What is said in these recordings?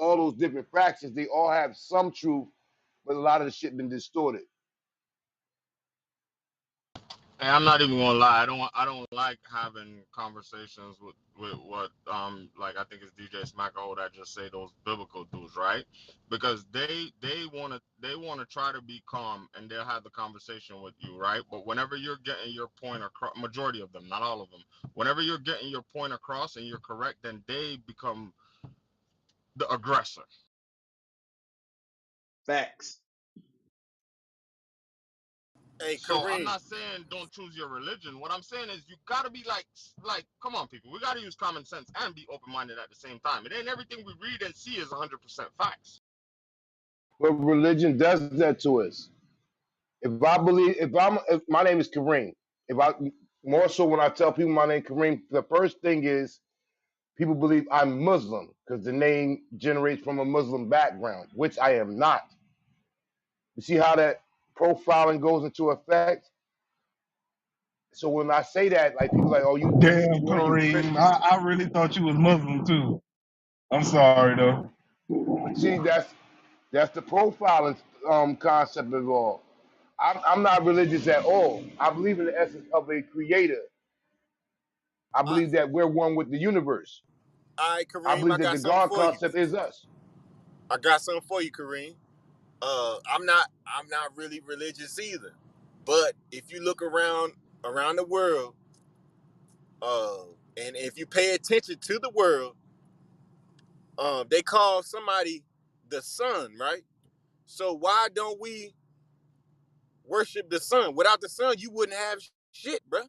all those different fractions, they all have some truth, but a lot of the shit been distorted. And I'm not even gonna lie. I don't like having conversations with what like I think it's DJ Smacko that just say those biblical dudes, right? Because they wanna try to be calm and they'll have the conversation with you, right? But whenever you're getting your point across, majority of them, not all of them, whenever you're getting your point across and you're correct, then they become the aggressor. Facts. Hey, So I'm Kareem. not saying don't choose your religion. What I'm saying is you gotta be like, come on, people. We gotta use common sense and be open minded at the same time. It ain't everything we read and see is 100% facts. But religion does that to us. If my name is Kareem, if I more so when I tell people my name Kareem, the first thing is people believe I'm Muslim because the name generates from a Muslim background, which I am not. You see how that profiling goes into effect? So when I say that, like people are like, oh, Damn, what are you Kareem. Christian? I really thought you was Muslim too. I'm sorry though. See, that's the profiling concept of it all. I'm not religious at all. I believe in the essence of a creator. I I, believe that we're one with the universe. all right, I Kareem. I believe that got the something God for you. concept is us. I got something for you, Kareem. I'm not really religious either. But if you look around the world, uh, and if you pay attention to the world, they call somebody the sun, right? So why don't we worship the sun? Without the sun, you wouldn't have shit, bruh.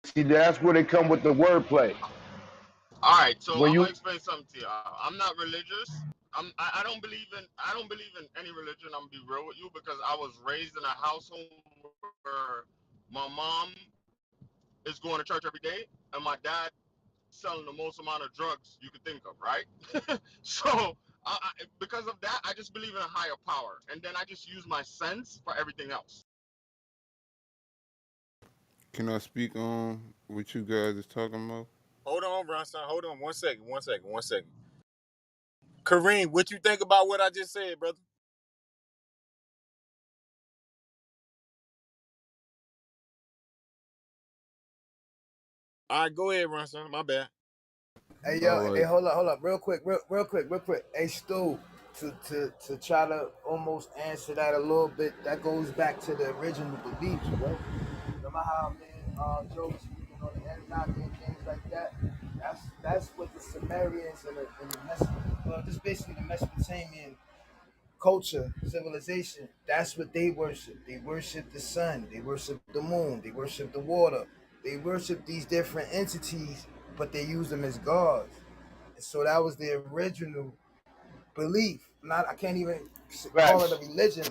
See, that's where they come with the wordplay. All right, so When I'm gonna you explain something to you. I'm not religious. I don't believe in any religion. I'm gonna be real with you because I was raised in a household where my mom is going to church every day and my dad selling the most amount of drugs you could think of, right? So because of that, I just believe in a higher power, and then I just use my sense for everything else. Can I speak on what you guys is talking about? Hold on, Bronson. Hold on 1 second. 1 second. 1 second. Kareem, what you think about what I just said, brother? All right, go ahead, Bronson. My bad. Hey All yo, hey, right. hold up, real quick. Hey Stu, to try to almost answer that a little bit, that goes back to the original beliefs, bro. Remember how man Joe was speaking on the Anunnaki and things like that? That's what the Sumerians and just basically the Mesopotamian culture, civilization, that's what they worship. They worship the sun, they worship the moon, they worship the water, they worship these different entities, but they use them as gods. And so that was the original belief. Not I can't even call it a facts, religion.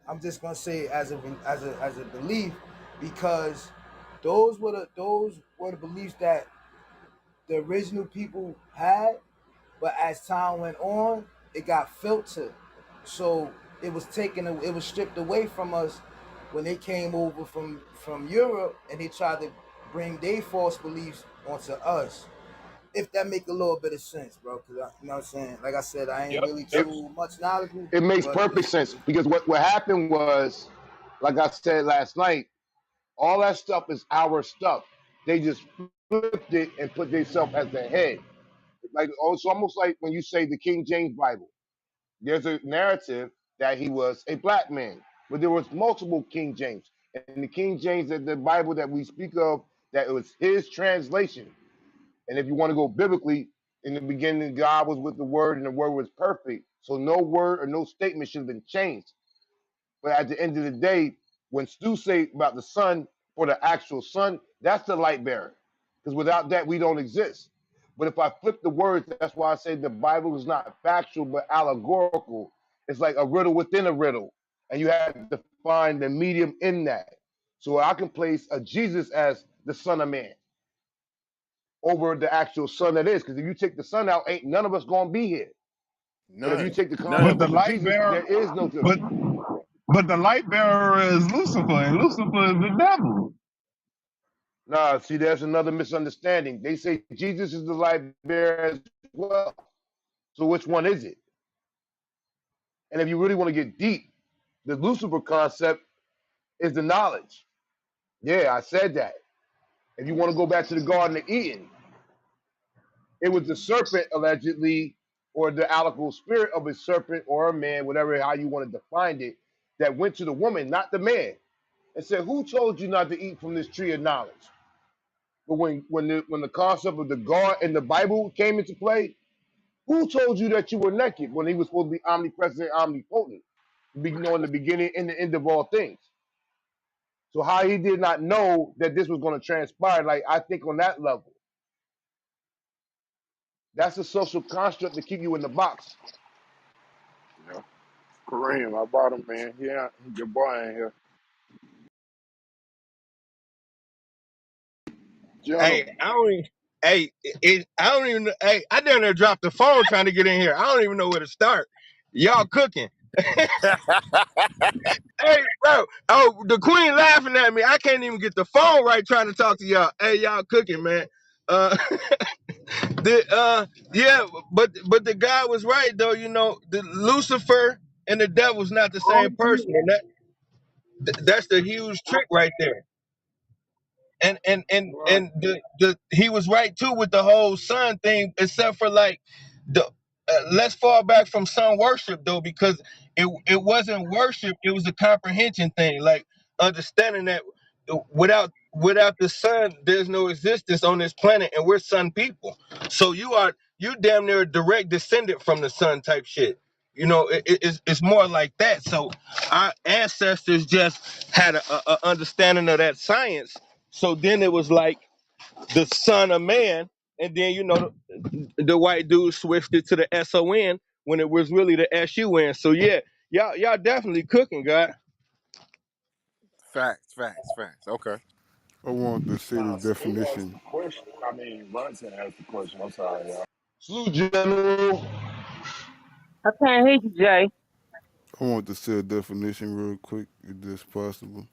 I'm just gonna say as a belief because those were the beliefs that the original people had, but as time went on, it got filtered. So it was stripped away from us when they came over from Europe and they tried to bring their false beliefs onto us. If that make a little bit of sense, bro, because you know what I'm saying. Like I said, I ain't Yep. really Yep. too much knowledgeable, it makes but perfect sense because what happened was, like I said last night, all that stuff is our stuff. They just flipped it and put themselves as the head. Like oh, it's almost like when you say the King James Bible. There's a narrative that he was a black man, but there was multiple King James, and the King James that the Bible that we speak of, that it was his translation. And if you want to go biblically, in the beginning, God was with the Word, and the Word was perfect. So no word or no statement should have been changed. But at the end of the day, when Stu say about the sun for the actual sun, that's the light bearer. Because without that, we don't exist. But if I flip the words, that's why I say the Bible is not factual but allegorical. It's like a riddle within a riddle. And you have to find the medium in that. So I can place a Jesus as the Son of Man over the actual sun that is. Because if you take the sun out, ain't none of us gonna be here. But if you None. take the But None. concept the of a light Jesus, bearer, there is no but but the light bearer is Lucifer, and Lucifer is the devil. Nah, see, there's another misunderstanding. They say Jesus is the light bearer as well. So which one is it? And if you really want to get deep, the Lucifer concept is the knowledge. Yeah, I said that. If you want to go back to the Garden of Eden, it was the serpent allegedly, or the allegorical spirit of a serpent or a man, whatever how you want to define it, that went to the woman, not the man, and said, "Who told you not to eat from this tree of knowledge?" But when the concept of the God in the Bible came into play, who told you that you were naked when he was supposed to be omnipresent, omnipotent, knowing the beginning and the end of all things? So how he did not know that this was going to transpire, like I think on that level, that's a social construct to keep you in the box. Yeah. Kareem, I brought him, man. Yeah, your boy in here. Hey, Gentlemen. I don't even. Hey, I don't even. Hey, I down there dropped the phone trying to get in here. I don't even know where to start. Y'all cooking. Hey, bro. Oh, the queen laughing at me. I can't even get the phone right trying to talk to y'all. Hey, y'all cooking, man. Uh, yeah, but the guy was right though. You know, the Lucifer and the devil's not the same person, and that's the huge trick right there. Right. And the he was right too with the whole sun thing, except for like the let's fall back from sun worship though, because it wasn't worship, it was a comprehension thing, like understanding that without the sun there's no existence on this planet, and we're sun people. So you damn near a direct descendant from the sun type shit. You know, it's more like that. So our ancestors just had a understanding of that science, so then it was like the son of man, and then the white dude switched it to the son when it was really the sun. So yeah, y'all definitely cooking, God. Facts, facts, facts. Okay. I want to say the Nah, Smoot asked definition. the question. I mean, Brunson asked the question. I'm sorry, y'all. Salute, General. I can't hear you, Jay. I want to say a definition real quick, if that's possible.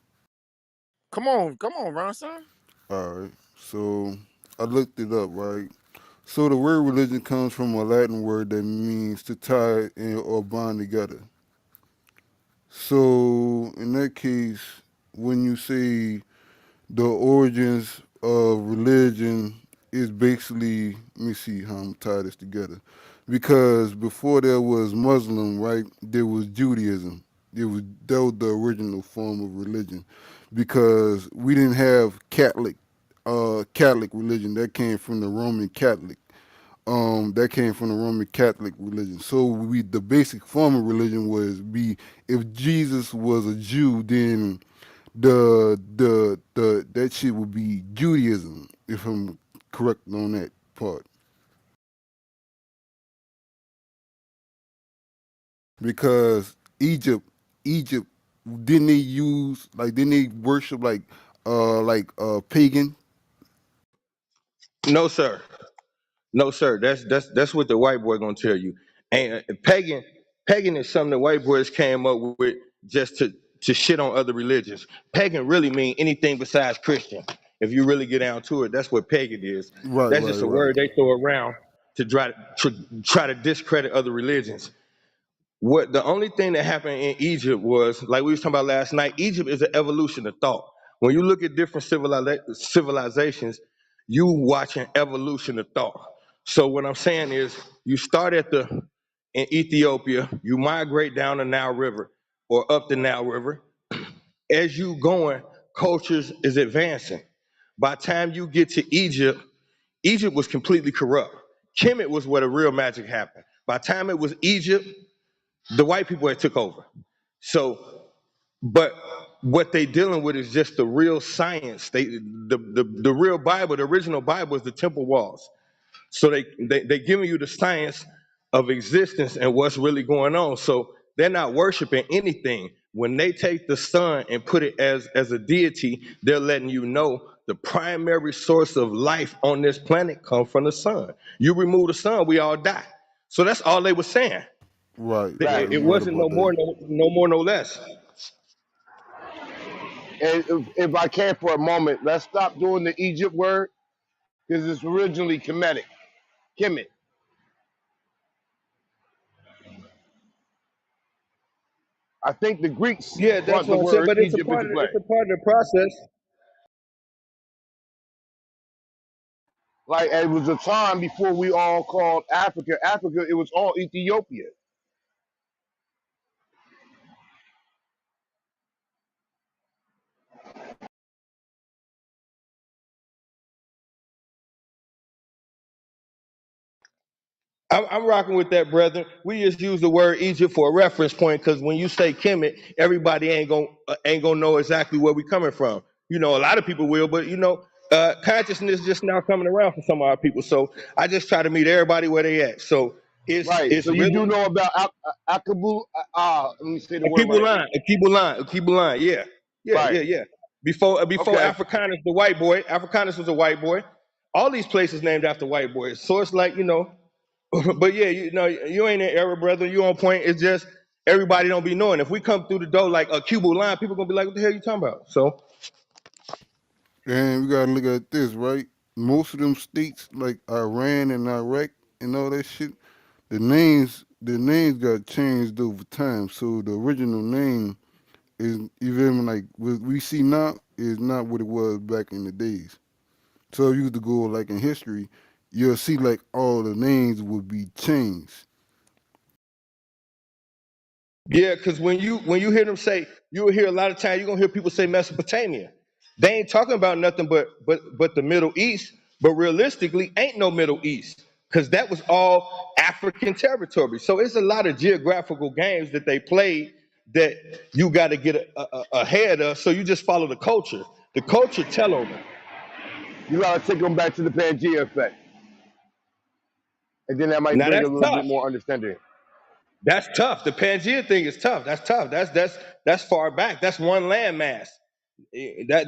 Come on, Ronson. All right. So I looked it up, right? So the word religion comes from a Latin word that means to tie or bind together. So in that case, when you say the origins of religion is basically, let me see how I'm tie this together. Because before there was Muslim, right, there was Judaism. That was the original form of religion. Because we didn't have Catholic religion. That came from the Roman Catholic. That came from the Roman Catholic religion. So the basic form of religion was be, if Jesus was a Jew, then the that shit would be Judaism, if I'm correct on that part. Because Egypt didn't they worship pagan? No sir, no sir. That's what the white boy gonna tell you. And pagan is something the white boys came up with just to shit on other religions. Pagan really mean anything besides Christian. If you really get down to it, that's what pagan is. Right, That's right, just a right. word they throw around to try to discredit other religions. What the only thing that happened in Egypt was, like we was talking about last night, Egypt is an evolution of thought. When you look at different civilizations, you watch an evolution of thought. So what I'm saying is, you start in Ethiopia, you migrate down the Nile River or up the Nile River. As you going, cultures is advancing. By the time you get to Egypt, Egypt was completely corrupt. Kemet was where the real magic happened. By the time it was Egypt, the white people had took over. So, but what they dealing with is just the real science. The real Bible, the original Bible is the temple walls. So they giving you the science of existence and what's really going on. So they're not worshiping anything. When they take the sun and put it as a deity, they're letting you know the primary source of life on this planet comes from the sun. You remove the sun, we all die. So that's all they were saying. Right, right. It Facts. You're right wasn't about that. no more, no less. And if I can for a moment, let's stop doing the Egypt word because it's originally Kemetic. Kemet. I think the Greeks Yeah, that's brought the what I'm saying. word But Egypt into it's play. a part of the process. Like it was a time before we all called Africa Africa. It was all Ethiopia. I'm rocking with that, brother. We just use the word Egypt for a reference point because when you say Kemet, everybody ain't gonna know exactly where we coming from. You know, a lot of people will, but consciousness just now coming around for some of our people. So I just try to meet everybody where they at. So Right. it's So you do really know about Akabu. Let me say the a word right. Akibu line. Yeah, yeah, Right. yeah, yeah. Before Okay. Africanus, the white boy. Africanus was a white boy. All these places named after white boys. So it's like but yeah, you ain't an error, brother. You on point. It's just everybody don't be knowing. If we come through the door like a Cuban line, people gonna be like, "What the hell you talking about?" So And we gotta look at this, right? Most of them states like Iran and Iraq and all that shit, the names got changed over time. So the original name is even like what we see now is not what it was back in the days. So if you to go like in history, you'll see like all the names would be changed. yeah, because when you hear them say, you will hear a lot of times you're gonna hear people say Mesopotamia. They ain't talking about nothing but the Middle East. But realistically, ain't no Middle East because that was all African territory. So it's a lot of geographical games that they play that you got to get ahead of. So you just follow the culture. The culture tell on them. You gotta take them back to the Pangea effect, and then that might Now bring a that's little bit tough. more understanding. That's tough. The Pangea thing is tough. That's tough. That's far back. That's one landmass.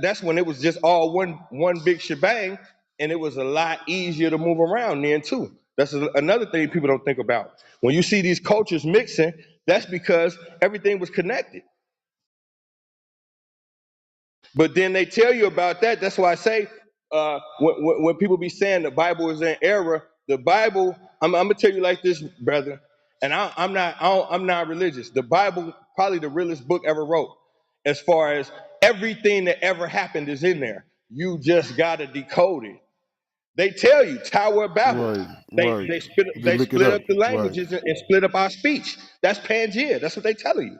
That's when it was just all one big shebang, and it was a lot easier to move around then too. That's another thing people don't think about. When you see these cultures mixing, that's because everything was connected. But then they tell you about that. That's why I say when people be saying the Bible is in error, the Bible. I'm gonna tell you like this, brother. And I'm not religious. The Bible probably the realest book ever wrote, as far as everything that ever happened is in there. You just gotta decode it. They tell you Tower of Babel. Right, They right. they split To they look it split up. up the Right. languages and split up our speech. That's Pangea. That's what they tell you.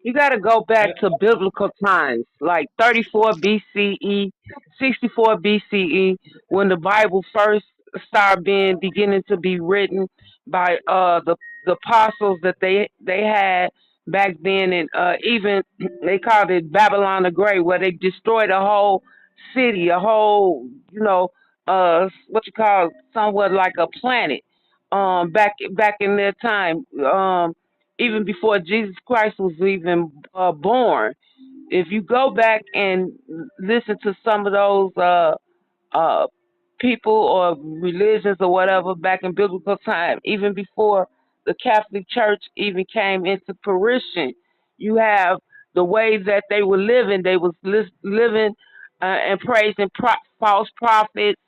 You got to go back to biblical times, like 34 BCE, 64 BCE, when the Bible first started beginning to be written by the apostles that they had back then, and even they called it Babylon the Great, where they destroyed a whole city, a whole what you call somewhat like a planet, back in their time. Even before Jesus Christ was even born. If you go back and listen to some of those uh, people or religions or whatever back in biblical time, even before the Catholic Church even came into fruition, you have the way that they were living. They was living and praising false prophets,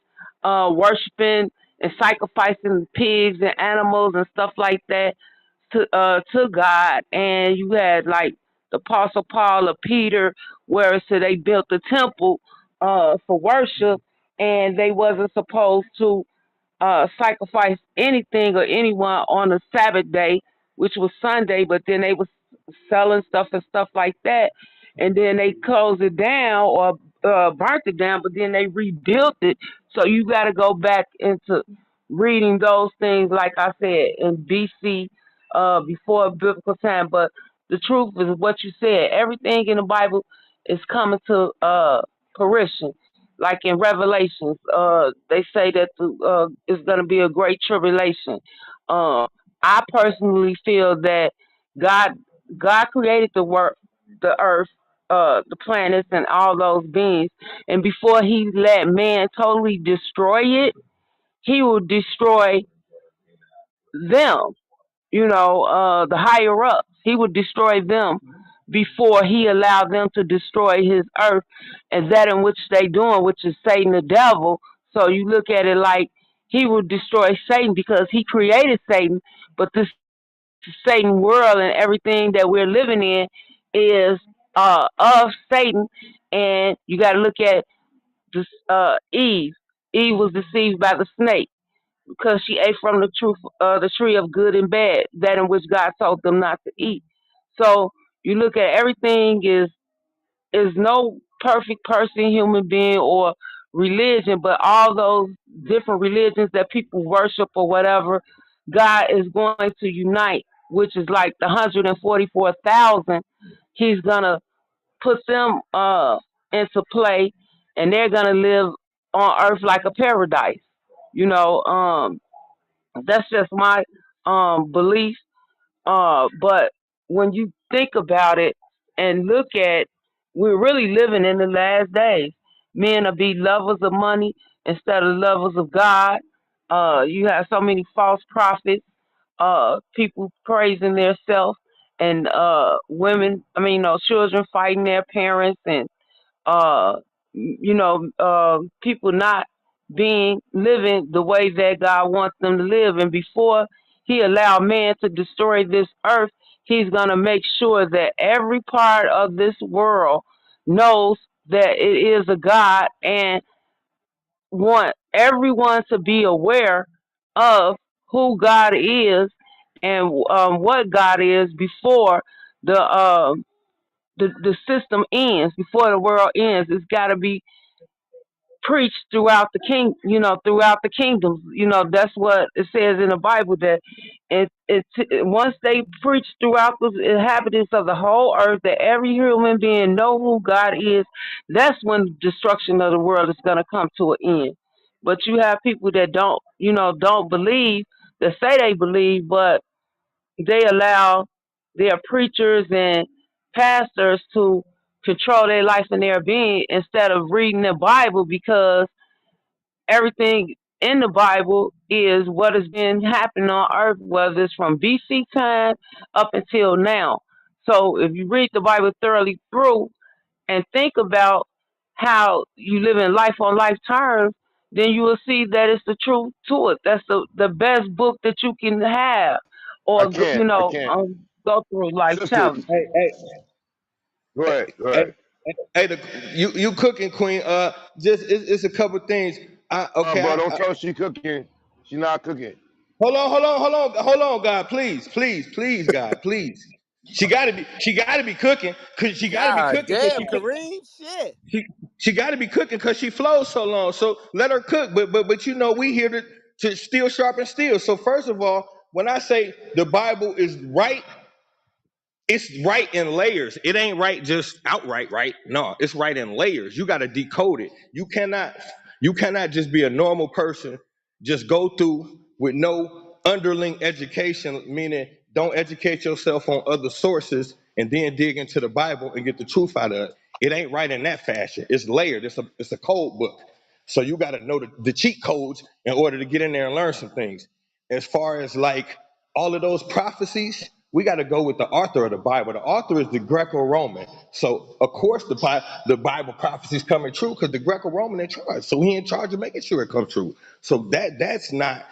worshiping and sacrificing pigs and animals and stuff like that to God. And you had like the Apostle Paul or Peter, where so they built the temple for worship, and they wasn't supposed to sacrifice anything or anyone on the Sabbath day, which was Sunday. But then they was selling stuff and stuff like that, and then they closed it down or burnt it down. But then they rebuilt it. So you got to go back into reading those things, like I said, in BC, before biblical time. But the truth is what you said. Everything in the Bible is coming to fruition. Like in Revelations, they say that it's going to be a great tribulation. Uh, I personally feel that God God created the earth, the planets, and all those beings, and before He let man totally destroy it, He will destroy them. The higher ups. He would destroy them before he allowed them to destroy his earth, and that in which they doing, which is Satan the devil. So you look at it like he will destroy Satan because he created Satan, but this Satan world and everything that we're living in is of Satan. And you got to look at this, Eve. Eve was deceived by the snake because she ate from the tree of good and bad, that in which God told them not to eat. So you look at everything is no perfect person, human being, or religion, but all those different religions that people worship or whatever, God is going to unite, which is like the 144,000. He's gonna put them into play, and they're gonna live on earth like a paradise. You know, that's just my belief. But when you think about it and look at, we're really living in the last days. Men are be lovers of money instead of lovers of God. You have so many false prophets, people praising themselves, and women, children fighting their parents, and uh, people not being living the way that God wants them to live. And before He allowed man to destroy this earth, He's gonna make sure that every part of this world knows that it is a God, and want everyone to be aware of who God is and what God is before the system ends, before the world ends. It's got to be preached throughout the throughout the kingdoms. That's what it says in the Bible, that once they preach throughout the inhabitants of the whole earth, that every human being know who God is. That's when destruction of the world is going to come to an end. But you have people that don't believe, that say they believe, but they allow their preachers and pastors to control their life and their being instead of reading the Bible, because everything in the Bible is what has been happening on earth, whether it's from BC time up until now. So if you read the Bible thoroughly through and think about how you live in life on life terms, then you will see that it's the truth to it. That's the best book that you can have, I or can't. I can't. go through life Sister, challenges. Hey, hey, go ahead. Go hey, ahead. hey, you cooking, Queen. Just it's a couple things. Okay. Bro, don't tell her she cooking. She not cooking. Hold on, God, please, God, please. She gotta be cooking, cause she gotta be God cooking, cause damn, Kareem, shit. she she gotta be cooking, cause she flows so long. So let her cook. But we here to still sharpen steel. So first of all, when I say the Bible is right, it's right in layers. It ain't right just outright right. No, it's right in layers. You got to decode it. You cannot just be a normal person, just go through with no underling education, meaning don't educate yourself on other sources and then dig into the Bible and get the truth out of it. It ain't right in that fashion. It's layered. It's a code book. So you got to know the cheat codes in order to get in there and learn some things. As far as like all of those prophecies, we got to go with the author of the Bible. The author is the Greco-Roman. So of course the Bible prophecies coming true because the Greco-Roman in charge. So he in charge of making sure it comes true. So that's not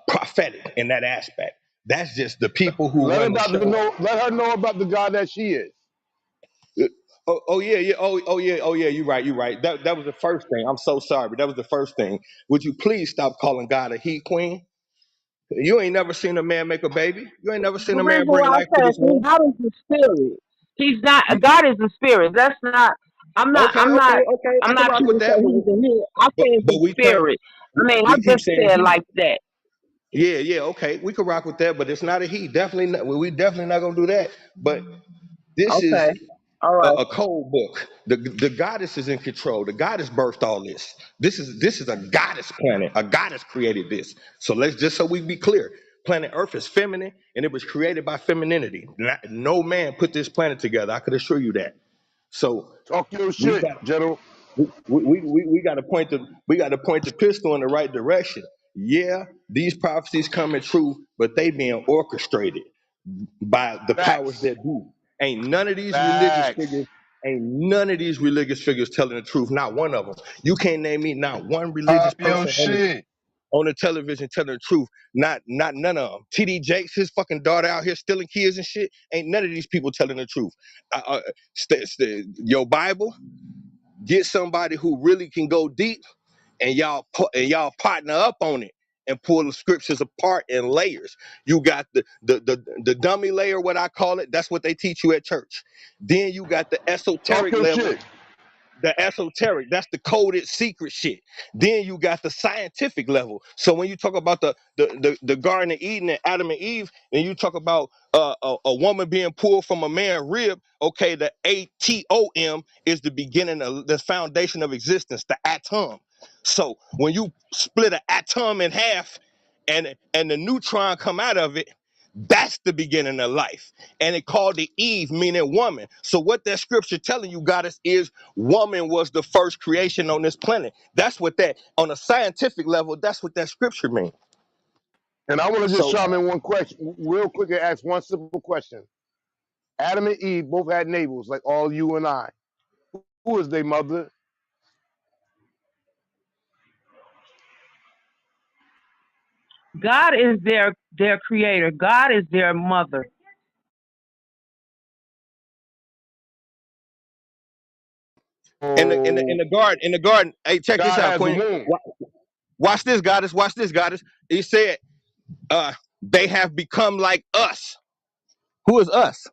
prophetic in that aspect. That's just the people who Let her run the about to show. know. Let her know about the God that she is. Oh yeah, yeah. Oh yeah. You're right. That was the first thing. I'm so sorry, but that was the first thing. Would you please stop calling God a he queen? You ain't never seen a man make a baby. You ain't never seen The a man reason bring why I life to said this see, world. God is the spirit. He's not. You, God is the spirit. That's not. I'm not. okay, I'm okay, not. okay. I I'm can not rock trying with to say that, he's a he. I say it's but the we can't. spirit. I We keep just saying said he. like that. Yeah, yeah, okay. We can rock with that, but it's not a he. Definitely not. We definitely not gonna do that. But this is Okay. All a, right. a code book. The goddess is in control. The goddess birthed all this. This is a goddess planet. A goddess created this. So let's just so we be clear. Planet Earth is feminine, and it was created by femininity. No man put this planet together. I could assure you that. So Talk your we shit, got General. we got to point the pistol in the right direction. Yeah, these prophecies coming true, but they being orchestrated. by the powers Facts. that be. Ain't none of these religious Facts. figures, ain't none of these religious figures telling the truth. Not one of them. You can't name me not one religious Pop your person shit. on the television telling the truth. Not none of them. TD Jakes, his fucking daughter out here stealing kids and shit. Ain't none of these people telling the truth. Your Bible, get somebody who really can go deep, and y'all partner up on it and pull the scriptures apart in layers. You got the dummy layer, what I call it. That's what they teach you at church. Then you got the Talk esoteric your level. shit. The esoteric, that's the coded secret shit. Then you got the scientific level. So when you talk about the Garden of Eden and Adam and Eve, and you talk about a woman being pulled from a man's rib, okay, the atom is the beginning of the foundation of existence, the atom. So when you split an atom in half and the neutron come out of it, that's the beginning of life. And it called it Eve, meaning woman. So what that scripture telling you, goddess, is woman was the first creation on this planet. That's what that, on a scientific level, that's what that scripture means. And I want to just So, chime in one question, real quick, and ask one simple question. Adam and Eve both had neighbors, like all you and I. Who is their mother? God is their creator. God is their mother. Oh, in the garden, hey, check this God out, has a Queen. womb. Watch this, goddess. Watch this, goddess. He said, they have become like us. Who is us?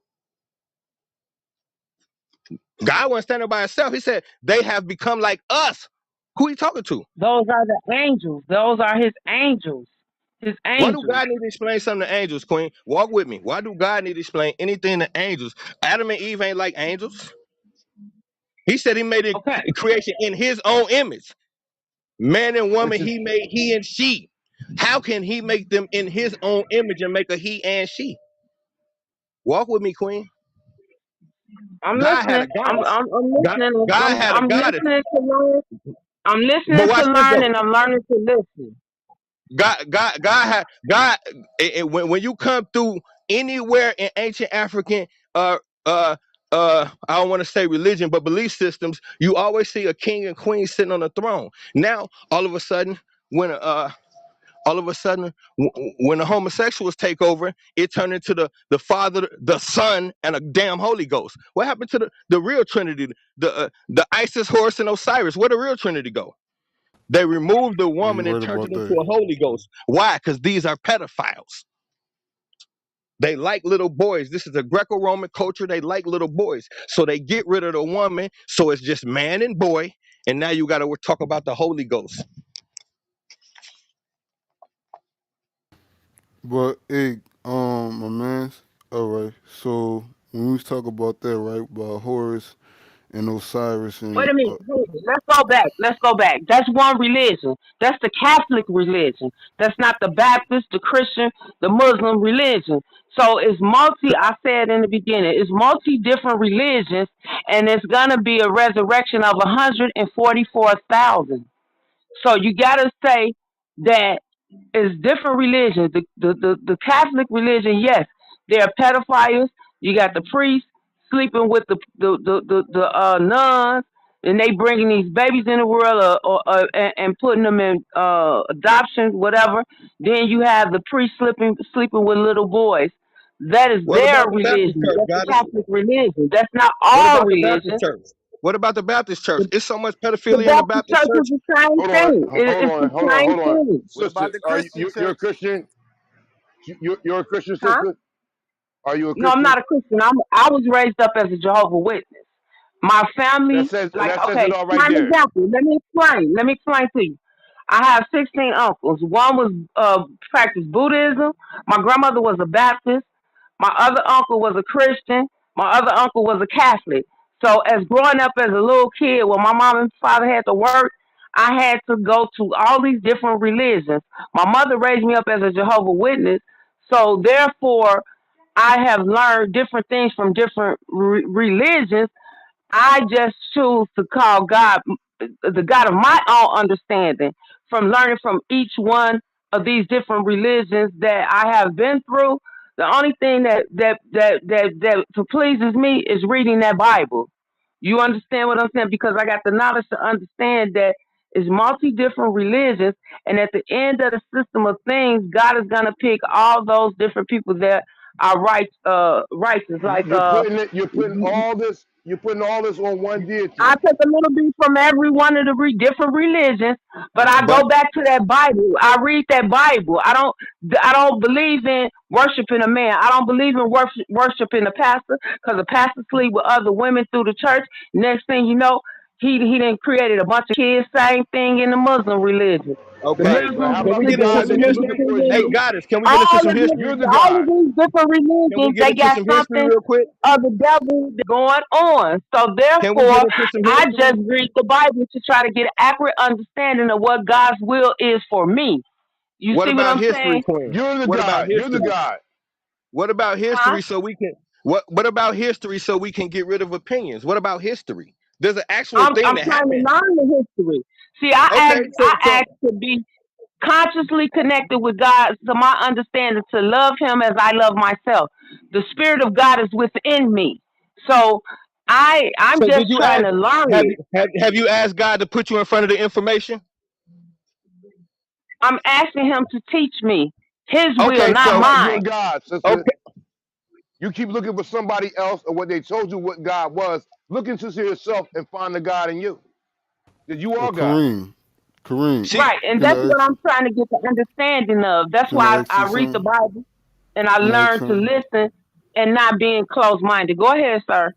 God wasn't standing by himself. He said, they have become like us. Who he talking to? Those are the angels. Those are his angels. His Why do angels. God need to explain something to angels, Queen? Walk with me. Why do God need to explain anything to angels? Adam and Eve ain't like angels. He said he made Okay. a creation in his own image. Man and woman, Which is he made he and she. How can he make them in his own image and make a he and she? Walk with me, Queen. I'm God had listening. a goddess. I'm God, listening. God had a I'm goddess. listening to learn. I'm But listening to watch this learn, though. and I'm learning to listen. God had God. When you come through anywhere in ancient African, uh, uh, I don't want to say religion, but belief systems, you always see a king and queen sitting on the throne. Now, all of a sudden, when the homosexuals take over, it turned into the Father, the Son, and a damn Holy Ghost. What happened to the real Trinity? The Isis, Horus, and Osiris. Where the real Trinity go? They removed the Yeah, woman you and right turned it about into that. a Holy Ghost. Why? Because these are pedophiles. They like little boys. This is a Greco-Roman culture. They like little boys. So they get rid of the woman. So it's just man and boy. And now you got to talk about the Holy Ghost. But hey, my man. All right. So when we talk about that, right, about Horus and Osiris Wait and a minute. Let's go back. Let's go back. That's one religion. That's the Catholic religion. That's not the Baptist, the Christian, the Muslim religion. So it's multi, I said in the beginning, it's multi different religions, and it's going to be a resurrection of 144,000. So you got to say that it's different religions. The Catholic religion, yes, they're pedophiles. You got the priests sleeping with the nuns, and they bringing these babies in the world, and putting them in adoption, whatever. Then you have the priests sleeping with little boys. That is What their about the Baptist religion. church, That's the goddess? Catholic religion. That's not What all about the Baptist religion. church? What about the Baptist church? It's so much The pedophilia in the Baptist Baptist church church. is the same hold on, thing. hold It's the on, hold on, same hold on, thing. What sister. about the Are Christian you're a church? Christian? You're a Christian Huh? sister? Are you a No, I'm Christian? not a Christian. I was raised up as a Jehovah Witness. My family, like, That says it okay, all right prime there. example. Let me explain to you. I have 16 uncles. One was practiced Buddhism. My grandmother was a Baptist. My other uncle was a Christian. My other uncle was a Catholic. So as growing up as a little kid, when my mom and father had to work, I had to go to all these different religions. My mother raised me up as a Jehovah Witness. So therefore, I have learned different things from different religions. I just choose to call God the God of my own understanding from learning from each one of these different religions that I have been through. The only thing that pleases me is reading that Bible. You understand what I'm saying? Because I got the knowledge to understand that it's multi different religions, and at the end of the system of things, God is gonna pick all those different people that are righteous. Like You're putting all this, on one I deity. take a little bit from every one of the different religions, but I But go back to that Bible. I read that Bible. I don't believe in worshiping a man. I don't believe in worshiping a pastor because a pastor sleep with other women through the church. Next thing you know, he done created a bunch of kids. Same thing in the Muslim religion. The okay, Right, but Muslims how can they about we the get sleep into with God some the that you're history? looking for different is Hey, you? Goddess, can we get into all some of this, history? You're the all of God. these different Can we religions, get they into got some history something real quick? of the devil going on. So Can we get therefore, into some I just history? read the Bible to try to get an accurate understanding of what God's will is for me. You What see what about I'm history, saying? Queen? You're the What about God. You're the history? God. What about Huh? history so we can what about history so we can get rid of opinions? What about history? There's an actual thing I'm that trying to happened. learn the history. See, Okay, I so asked to be consciously connected with God, to my understanding, to love Him as I love myself. The Spirit of God is within me, so I'm so did just you trying ask to learn have it. have you asked God to put you in front of the information? I'm asking Him to teach me His will, Okay, not All so right, you're mine. God, sister. okay, You keep looking for somebody else or what they told you what God was. Look into yourself and find the God in you. That you are God. Kareem, she Right, and can that's I what ask I'm you? trying to get the understanding of. That's Can I why ask you I read the something? Bible and I Can I ask learn to something? listen and not being closed minded. Go ahead, sir.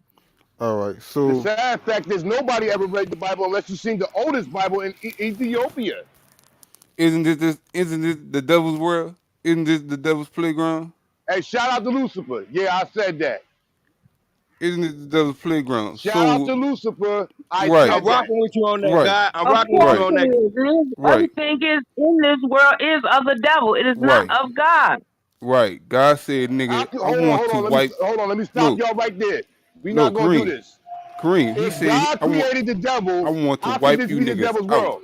All right. The So sad fact is nobody ever read the Bible unless you've seen the oldest Bible in Ethiopia. isn't this the devil's world? Isn't this the devil's playground? Hey, shout out to Lucifer. Yeah, I said that. Isn't it the devil's playground? Shout out to So Lucifer. I right, I'm said that. rocking with you on that, right, guy. I'm Of rocking with you course right, on it that. is. right, Everything is in this world is of the devil. It is not right, of God. right. God said, "Nigga, I Hold on, want hold to on. wipe." Let me stop No, y'all right there. We're no, not gonna do Kareem, this. Kareem. He If said, God created the I devil, want to how could wipe this you be the niggas devil's out." world?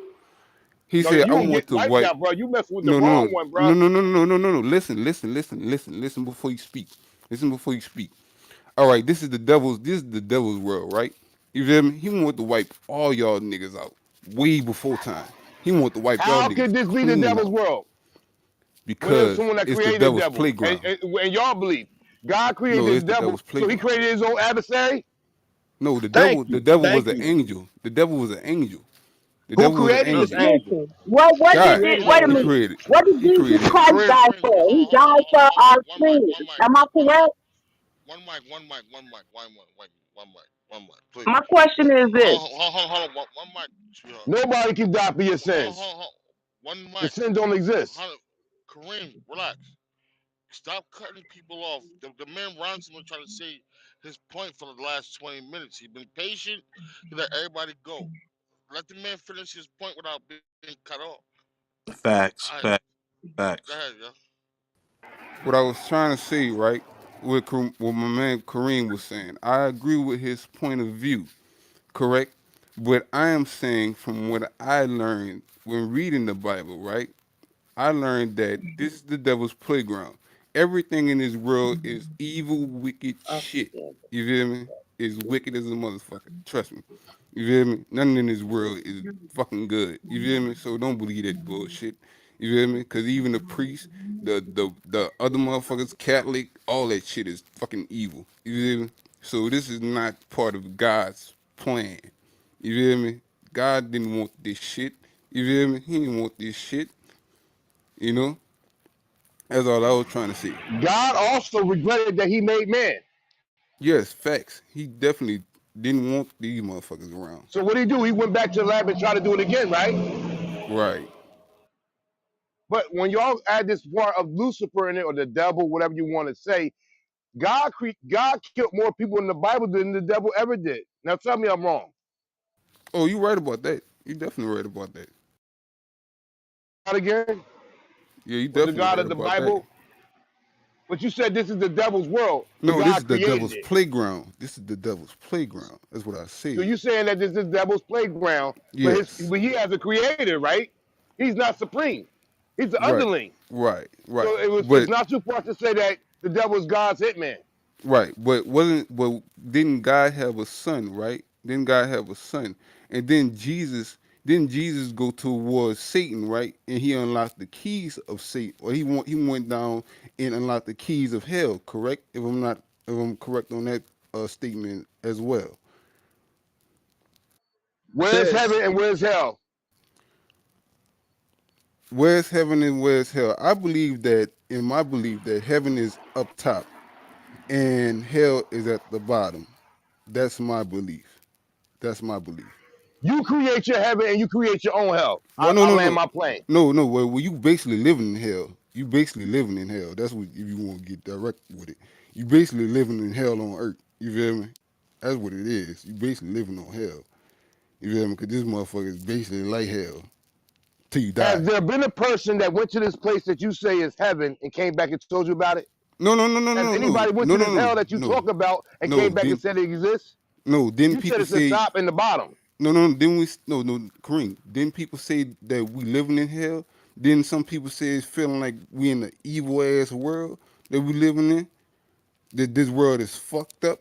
He No, said, you "I don't want get to wiped wipe." out, bro. You messing with the No, no, wrong no, one, bro. no, no, no, no, no, no, no. Listen before you speak. Listen before you speak. All right, this is the devil's world, right? You feel me? He want to wipe all y'all niggas out way before time. He want to wipe y'all How could niggas this be the clean devil's out world when there's because someone that it's the created the devil's devil? playground. And y'all believe God No, created it's the the devil, devil's so he playground. created his own adversary? No, Thank the you. devil Thank was an you. angel. The devil was an angel. The Who devil was an created this angel. angel? Listen, what Who did God, created wait this a he angel? minute. created. What did He Jesus created it. Christ Kareem, die Kareem, for? He hold on, died for our one mic, sins. one mic, Am I one mic, correct? one mic, please. My question is this. Hold on, one mic, sweetheart. Nobody can die for your sins. Hold on. One The mic. sin don't exist. Kareem, relax. Stop cutting people off. The man Ronson was trying to say his point for the last 20 minutes. He's been patient. He let everybody go. Let the man finish his point without being cut off. Facts, All right, facts, go facts. ahead, yo. What I was trying to say, right, what my man Kareem was saying, I agree with his point of view, correct? But I am saying from what I learned when reading the Bible, right? I learned that this is the devil's playground. Everything in this world is evil, wicked shit. You feel me? Is wicked as a motherfucker. Trust me. You feel me? Nothing in this world is fucking good. You feel me? So don't believe that bullshit. You feel me? Because even the priests, the other motherfuckers, Catholic, all that shit is fucking evil. You feel me? So this is not part of God's plan. You feel me? God didn't want this shit. You feel me? He didn't want this shit. You know? That's all I was trying to say. God also regretted that he made man. Yes, facts. He definitely didn't want these motherfuckers around. So what did he do? He went back to the lab and tried to do it again, right? Right. But when y'all add this part of Lucifer in it, or the devil, whatever you want to say, God killed more people in the Bible than the devil ever did. Now tell me I'm wrong. Oh, you right about that. You definitely right about that. God again Yeah, you was the definitely God right of the about that. Bible, but you said this is the devil's world, but No, this is God the created devil's it. playground. This is the devil's playground. That's what I So said. you saying that this is the devil's playground, Yes. but he has a creator, right? He's not supreme. He's the Right. underling. Right. So Right. it's But not too far to say that The devil's God's hitman. Right, but wasn't but didn't God have a son, right? Didn't God have a son? And then Jesus go towards Satan, right? And he unlocked the keys of Satan, or he went down and unlocked the keys of hell, correct? If I'm correct on that statement as well. Where's Says heaven and where's hell? Where's heaven and where's hell? I believe that in my belief that heaven is up top and hell is at the bottom. That's my belief. That's my belief. You create your heaven and you create your own hell. Well, no, I no, land no, my plane. no. Well, you basically living in hell. You basically living in hell. That's what if you want to get direct with it. You basically living in hell on earth. You feel me? That's what it is. You basically living on hell. You feel me? Because this motherfucker is basically like hell till you Has die. there been a person that went to this place that you say is heaven and came back and told you about it? No, no, no, no, Has no, no, anybody went no, to no, this no, hell that you no, talk about and no. came back and said it exists? Didn't You said people it's the say top and the bottom. no, no? Didn't we? No, Kareem. Didn't people say that we living in hell? Didn't some people say it's feeling like we in the evil ass world that we living in? That this world is fucked up.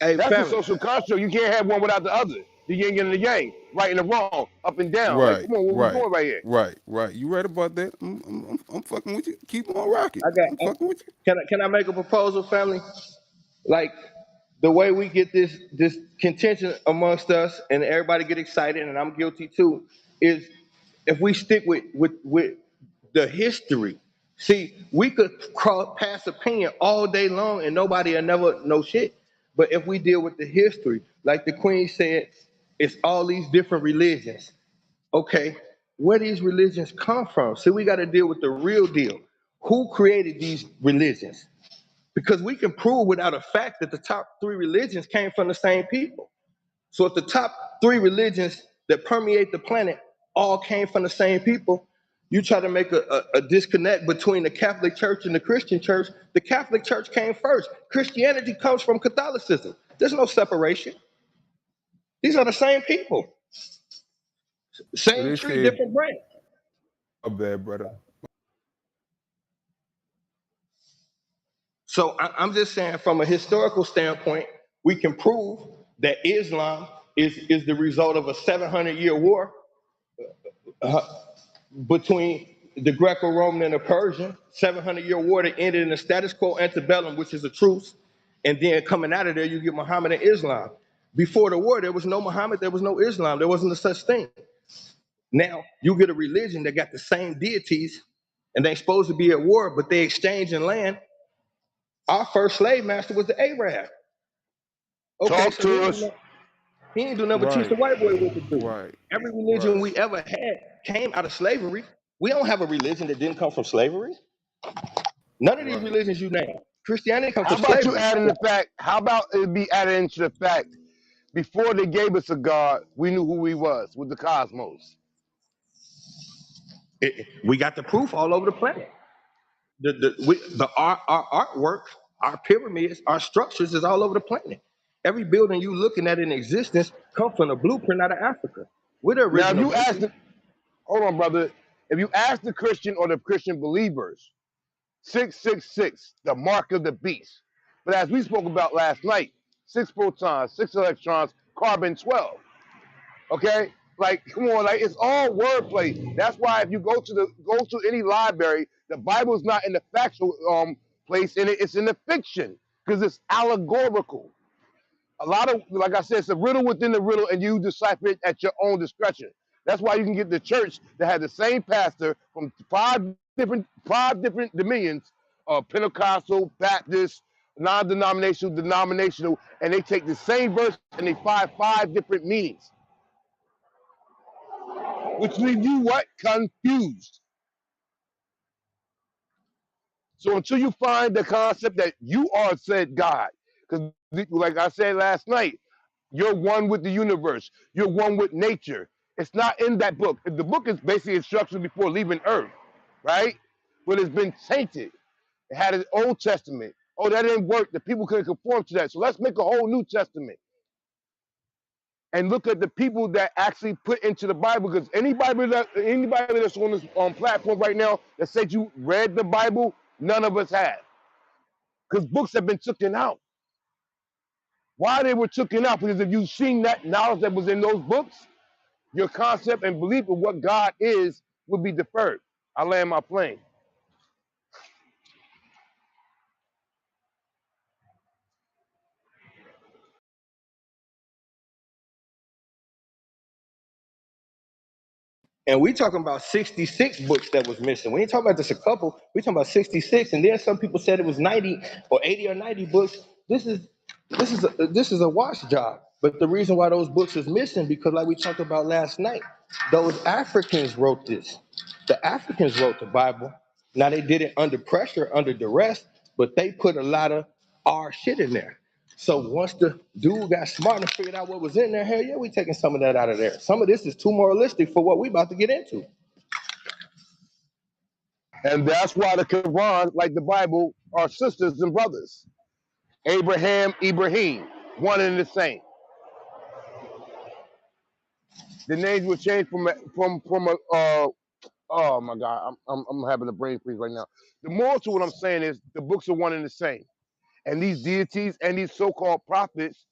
hey That's the family. social construct. You can't have one without the other. The yin and the yang, right and the wrong, up and down. Like, Right, come on, where we right, going right here? right. You right about that. I'm fucking with you. Keep on rocking. I got I'm fucking with you. can I make a proposal, family? Like the way we get this contention amongst us and everybody get excited, and I'm guilty too, is if we stick with the history. See, we could pass opinion all day long and nobody will never know shit. But if we deal with the history, like the Queen said, it's all these different religions. Okay, where these religions come from? See, we got to deal with the real deal. Who created these religions? Because we can prove without a fact that the top three religions came from the same people. So if the top three religions that permeate the planet all came from the same people, you try to make a disconnect between the Catholic Church and the Christian Church. The Catholic Church came first. Christianity comes from Catholicism. There's no separation. These are the same people, So same they tree, say, different branch. my bad, brother. So I'm just saying, from a historical standpoint, we can prove that Islam is the result of a 700-year war uh, between the Greco-Roman and the Persian, 700-year war that ended in the status quo antebellum, which is a truce. And then coming out of there, you get Muhammad and Islam. Before the war, there was no Muhammad, there was no Islam, there wasn't a such thing. Now, you get a religion that got the same deities, and they're supposed to be at war, but they exchanging land. Our first slave master was the Arab. Okay, Talk so to us. he ain't do nothing but teach Right, the white boy what to do. right, Every religion right. we ever had came out of slavery. We don't have a religion that didn't come from slavery. None of these Right. religions you name. Christianity comes How from about you slavery. adding the fact? How about it be added into the fact? Before they gave us a God, we knew who we was with the cosmos. We got the proof all over the planet. Our artwork, our pyramids, our structures is all over the planet. Every building you looking at in existence come from a blueprint out of Africa. We're the Now, if original you ask builders. the, hold on, brother, if you ask the Christian or the Christian believers, 666, the mark of the beast. But as we spoke about last night, 6 protons, 6 electrons, carbon 12. Okay, like come on, like it's all wordplay. That's why if you go to any library, the Bible's not in the factual place in it, it's in the fiction because it's allegorical. A lot of, like I said, it's a riddle within the riddle, and you decipher it at your own discretion. That's why you can get the church that had the same pastor from five different dominions, Pentecostal, Baptist, non-denominational, denominational, and they take the same verse and they find 5 different meanings, which leave you what? Confused. So until you find the concept that you are said God, because like I said last night, you're one with the universe. You're one with nature. It's not in that book. The book is basically instructions before leaving Earth, right? But it's been tainted. It had an Old Testament. Oh, that didn't work. The people couldn't conform to that. So let's make a whole New Testament and look at the people that actually put into the Bible. Because anybody that's on this platform right now that said you read the Bible, none of us have. because books have been taken out. Why they were taken out? Because if you've seen that knowledge that was in those books, your concept and belief of what God is would be deferred. I land my plane. And we talking about 66 books that was missing. We ain't talking about just a couple. We talking about 66. And then some people said it was 90 or 80 or 90 books. This is a wash job. But the reason why those books is missing, because like we talked about last night, those Africans wrote this. The Africans wrote the Bible. Now they did it under pressure, under duress, but they put a lot of our shit in there. So once the dude got smart and figured out what was in there, hell yeah, we taking some of that out of there. Some of this is too moralistic for what we about to get into. And that's why the Quran, like the Bible, are sisters and brothers. Abraham, Ibrahim, one and the same. The names were changed from a oh my God, I'm having a brain freeze right now. The moral to what I'm saying is the books are one and the same. And these deities and these so-called prophets,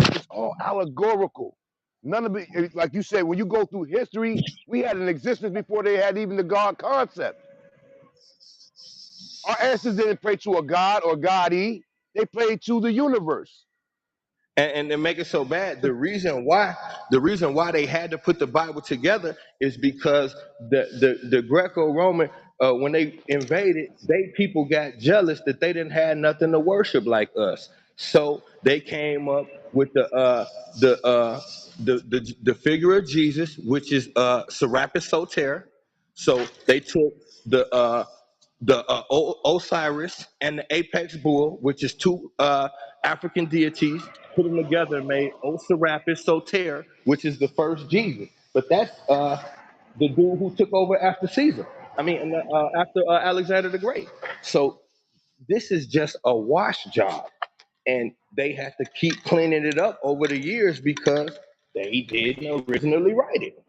it's all allegorical. None of it, like you said, when you go through history, we had an existence before they had even the God concept. Our ancestors didn't pray to a God or God-E. They prayed to the universe. And to make it so bad, the reason why they had to put the Bible together is because the Greco-Roman, when they invaded, they people got jealous that they didn't have nothing to worship like us. So they came up with the figure of Jesus, which is Serapis Soter. So they took the Osiris and the apex bull, which is two African deities, put them together and made Osiris Soter, which is the first Jesus. But that's the dude who took over after Caesar. I mean, after Alexander the Great. So this is just a wash job, and they have to keep cleaning it up over the years because they didn't originally write it.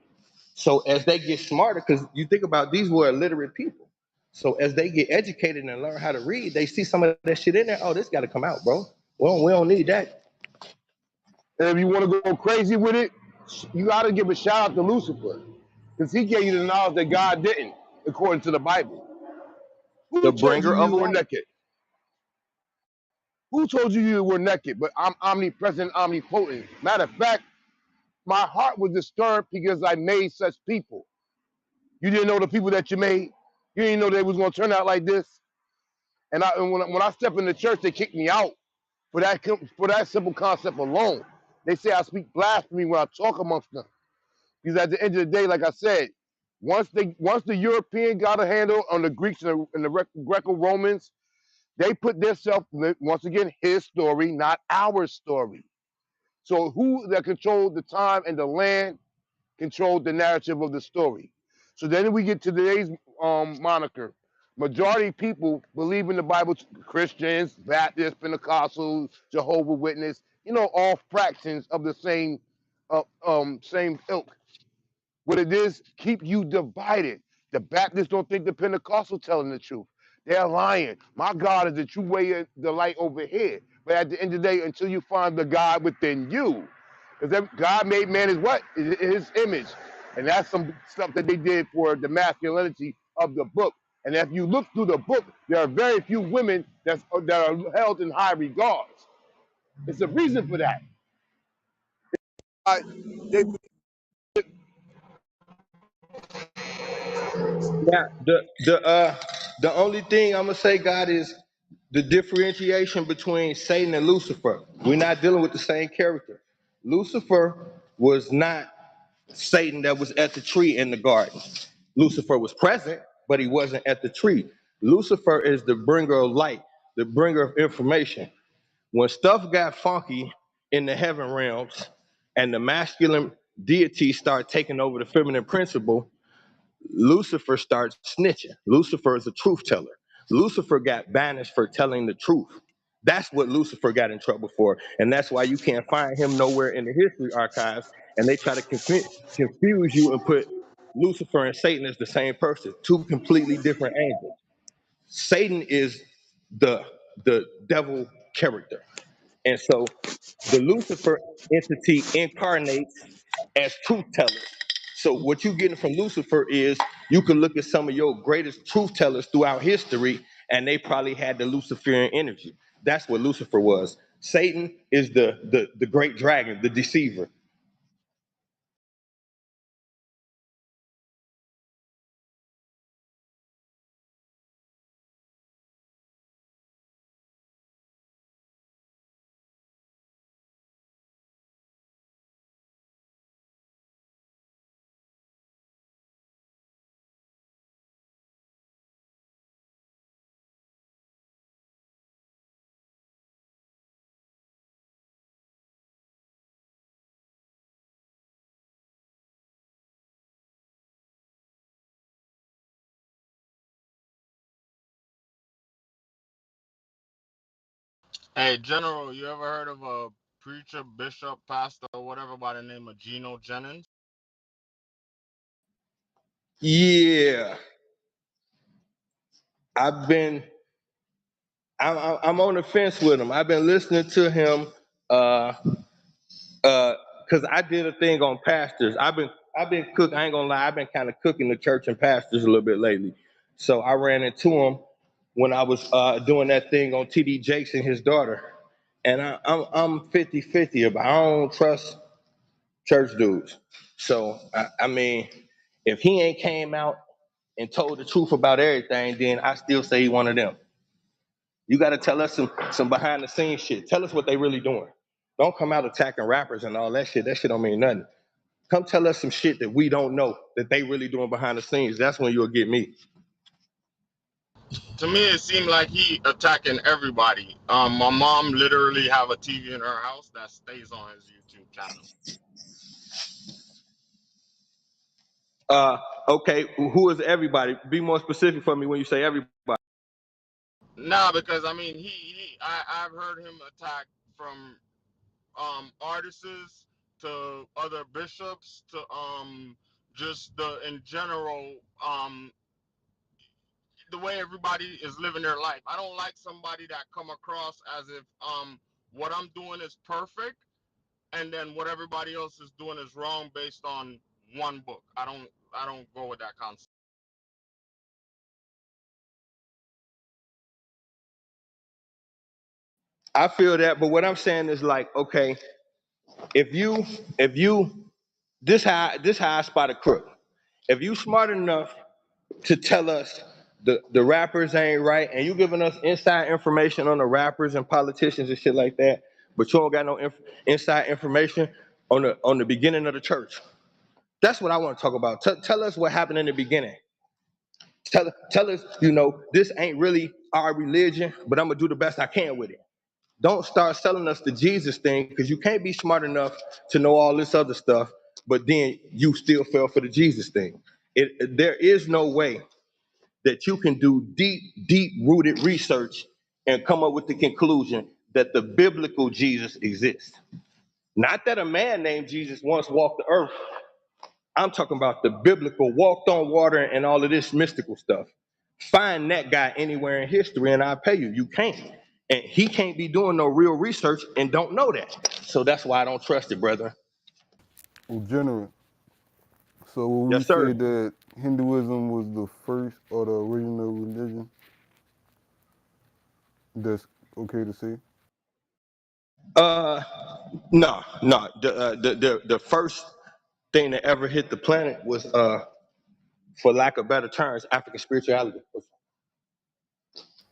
So as they get smarter, because you think about these were illiterate people. So as they get educated and learn how to read, they see some of that shit in there. Oh, this got to come out, bro. Well, we don't need that. And if you want to go crazy with it, you got to give a shout out to Lucifer. Because he gave you the knowledge that God didn't, according to the Bible. The Who told you bringer of you were light. naked? Who told you you were naked? But I'm omnipresent, omnipotent. Matter of fact, my heart was disturbed because I made such people. You didn't know the people that you made. You didn't know they was going to turn out like this. And when I step in the church, they kick me out for that simple concept alone. They say I speak blasphemy when I talk amongst them. Because at the end of the day, like I said, once the European got a handle on the Greeks and the Greco-Romans, they put themselves, once again, his story, not our story. So who that controlled the time and the land controlled the narrative of the story. So then we get to today's moniker. Majority of people believe in the Bible, Christians, Baptists, Pentecostals, Jehovah Witness, all fractions of the same ilk. What it is, keep you divided. The Baptists don't think the Pentecostal telling the truth. They're lying. My God is the true way of the light over here. But at the end of the day, until you find the God within you, because God made man is what? His image. And that's some stuff that they did for the masculinity of the book. And if you look through the book, there are very few women that are held in high regards. It's a reason for that. They Yeah, the only thing I'm gonna say, God, is the differentiation between Satan and Lucifer. We're not dealing with the same character. Lucifer was not Satan that was at the tree in the garden. Lucifer was present, but he wasn't at the tree. Lucifer is the bringer of light, the bringer of information. When stuff got funky in the heaven realms and the masculine deities start taking over the feminine principle, Lucifer starts snitching. Lucifer is a truth teller. Lucifer got banished for telling the truth. That's what Lucifer got in trouble for. And that's why you can't find him nowhere in the history archives. And they try to confuse you and put Lucifer and Satan as the same person, two completely different angels. Satan is the the devil character. And so the Lucifer entity incarnates as truth tellers. So what you're getting from Lucifer is you can look at some of your greatest truth tellers throughout history, and they probably had the Luciferian energy. That's what Lucifer was. Satan is the great dragon, the deceiver. Hey, General, you ever heard of a preacher, bishop, pastor, or whatever by the name of Geno Jennings? Yeah, I've been I'm on the fence with him. I've been listening to him because I did a thing on pastors. I've been cooking. I ain't gonna lie. I've been kind of cooking the church and pastors a little bit lately. So I ran into him when I was doing that thing on TD Jakes and his daughter, and I'm 50-50 about. I don't trust church dudes. So I mean, if he ain't came out and told the truth about everything, then I still say he one of them. You got to tell us some behind the scenes shit. Tell us what they really doing. Don't come out attacking rappers and all that shit. That shit don't mean nothing. Come tell us some shit that we don't know that they really doing behind the scenes. That's when you'll get me. To me, it seemed like he attacking everybody. My mom literally have a TV in her house that stays on his YouTube channel. Okay, who is everybody? Be more specific for me when you say everybody. Nah, because I mean, I've heard him attack from artists to other bishops to just the in general the way everybody is living their life. I don't like somebody that come across as if what I'm doing is perfect and then what everybody else is doing is wrong based on one book. I don't go with that concept. I feel that, but what I'm saying is like, okay, if you this how I spot a crook. If you smart enough to tell us the rappers ain't right, and you giving us inside information on the rappers and politicians and shit like that, but you don't got no inside information on the beginning of the church. That's what I want to talk about. Tell us what happened in the beginning. Tell us, this ain't really our religion, but I'm gonna do the best I can with it. Don't start selling us the Jesus thing because you can't be smart enough to know all this other stuff, but then you still fell for the Jesus thing. There is no way that you can do deep rooted research and come up with the conclusion that the biblical Jesus exists. Not that a man named Jesus once walked the earth. I'm talking about the biblical walked on water and all of this mystical stuff. Find that guy anywhere in history and I'll pay you. You can't. And he can't be doing no real research and don't know that. So that's why I don't trust it, brother. Well, General, so when we Yes, say sir. that Hinduism was the first or the original religion, that's okay to say? Uh no. The first thing that ever hit the planet was for lack of better terms, African spirituality.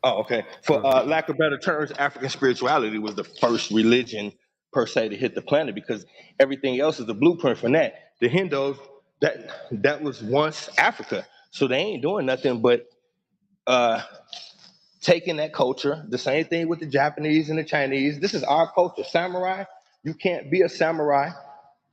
Oh, okay. For Right. lack of better terms, African spirituality was the first religion per se to hit the planet because everything else is the blueprint from that. The Hindus, that was once Africa, so they ain't doing nothing but uh, taking that culture. The same thing with the Japanese and the Chinese. This is our culture. Samurai, you can't be a samurai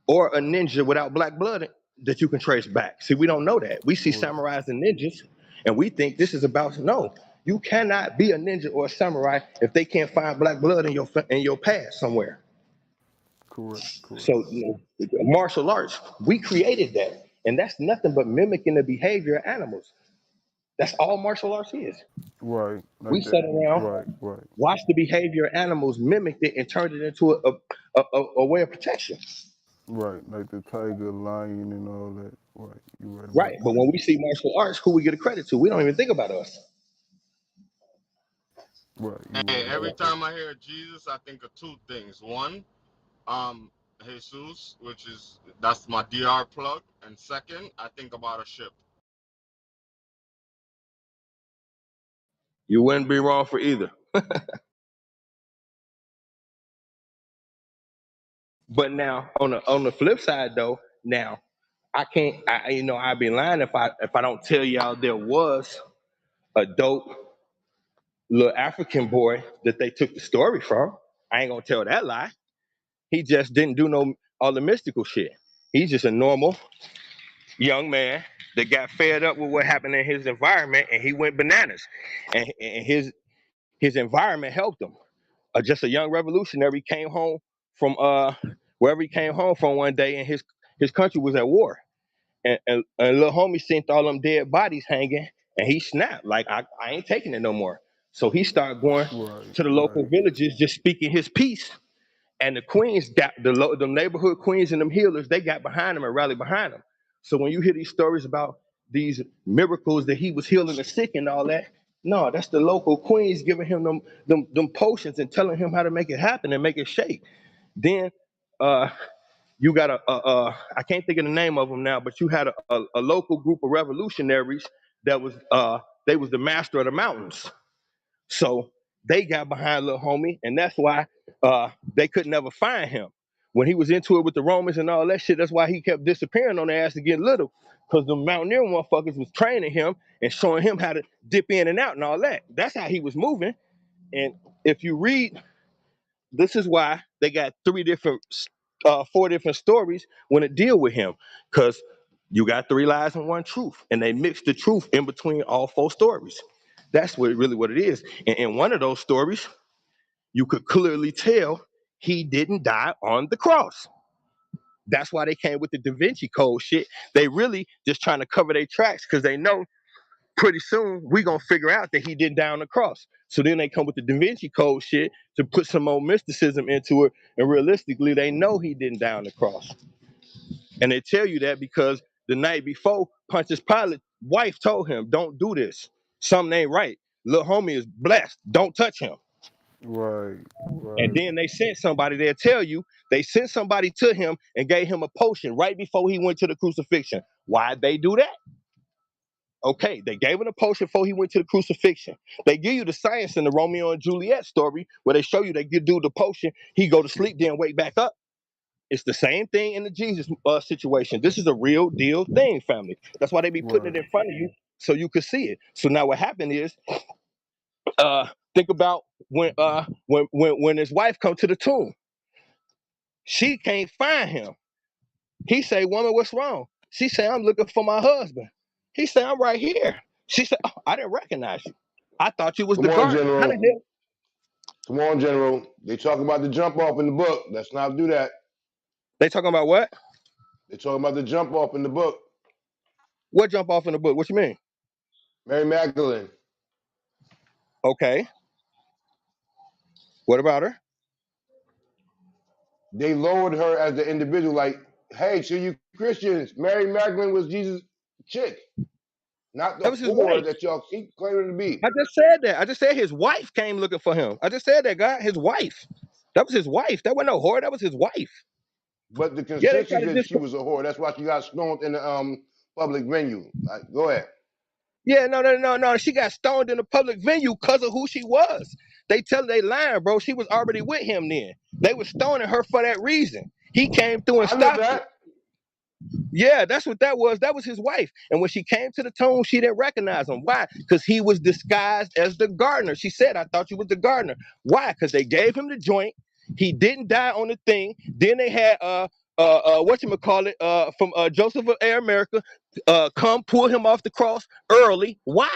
or a ninja without black blood that you can trace back. See, we don't know that. We see Right. samurais and ninjas, and we think this is about no. You cannot be a ninja or a samurai if they can't find black blood in your past somewhere. Correct. Correct. So, martial arts, we created that, and that's nothing but mimicking the behavior of animals. That's all martial arts is. Right, We like that. sat around, Right. watched the behavior of animals, mimicked it, and turned it into a way of protection. Right, like the tiger, lion, and all that. Right, you're right Right. about But that. when we see martial arts, who we get a credit to? We don't even think about us. Right, you're Hey, right every about that. time I hear Jesus, I think of two things. One, Jesus, that's my DR plug, and second, I think about a ship. You wouldn't be wrong for either. But now on the flip side though, now I can't I'd be lying if I don't tell y'all there was a dope little African boy that they took the story from. I ain't gonna tell that lie. He just didn't do no all the mystical shit. He's just a normal young man that got fed up with what happened in his environment and he went bananas. And his environment helped him. Just a young revolutionary came home from wherever he came home from one day, and his country was at war. And little homie seen all them dead bodies hanging, and he snapped like I ain't taking it no more. So he started going Right, to the local right, villages, just speaking his piece. And the queens got the neighborhood queens and them healers, they got behind him and rallied behind him. So when you hear these stories about these miracles that he was healing the sick and all that, no, that's the local queens giving him them potions and telling him how to make it happen and make it shake. Then you got I can't think of the name of them now, but you had a local group of revolutionaries that was they was the master of the mountains. So they got behind little homie, and that's why they could never find him. When he was into it with the Romans and all that shit, that's why he kept disappearing on their ass to get little. Because the mountaineer motherfuckers was training him and showing him how to dip in and out and all that. That's how he was moving. And if you read, this is why they got four different stories when it deal with him. Because you got three lies and one truth, and they mixed the truth in between all four stories. That's what it is. And in one of those stories, you could clearly tell he didn't die on the cross. That's why they came with the Da Vinci Code shit. They really just trying to cover their tracks because they know pretty soon we gonna figure out that he didn't die on the cross. So then they come with the Da Vinci Code shit to put some more mysticism into it. And realistically, they know he didn't die on the cross. And they tell you that because the night before, Pontius Pilate's wife told him, "Don't do this. Something ain't right. Little homie is blessed. Don't touch him." right, And right, then they sent somebody, they'll tell you, they sent somebody to him and gave him a potion right before he went to the crucifixion. Why'd they do that? Okay, they gave him a potion before he went to the crucifixion. They give you the science in the Romeo and Juliet story where they show you they give dude the potion, he go to sleep, then wake back up. It's the same thing in the Jesus situation. This is a real deal thing, family. That's why they be putting it right, in front of you so you could see it. So now what happened is, think about when his wife come to the tomb, she can't find him. He say, "Woman, what's wrong?" She say, "I'm looking for my husband." He say, "I'm right here." She said, "Oh, I didn't recognize you. I thought you was the Come on, gardener." How the General. hell? Come on, General. They talk about the jump off in the book. Let's not do that. They talking about what? They talk about the jump off in the book. What jump off in the book? What you mean? Mary Magdalene. Okay. What about her? They lowered her as the individual. Like, hey, so you Christians, Mary Magdalene was Jesus' chick, not the That was his whore wife. that y'all keep claiming to be. I just said that. I just said his wife came looking for him. I just said that, guy. His wife. That was his wife. That wasn't no whore. That was his wife. But the Yeah, they try consensus to is she discredit. was a whore. That's why she got stoned in the public venue. Like, go ahead. Yeah, no. She got stoned in a public venue because of who she was. They lying, bro. She was already with him then. They was stoning her for that reason. He came through and I know stopped it. that. Yeah, that's what that was. That was his wife. And when she came to the tomb, she didn't recognize him. Why? Because he was disguised as the gardener. She said, "I thought you was the gardener." Why? Because they gave him the joint. He didn't die on the thing. Then they had whatchamacallit, from Joseph of Arimathea come pull him off the cross early. Why?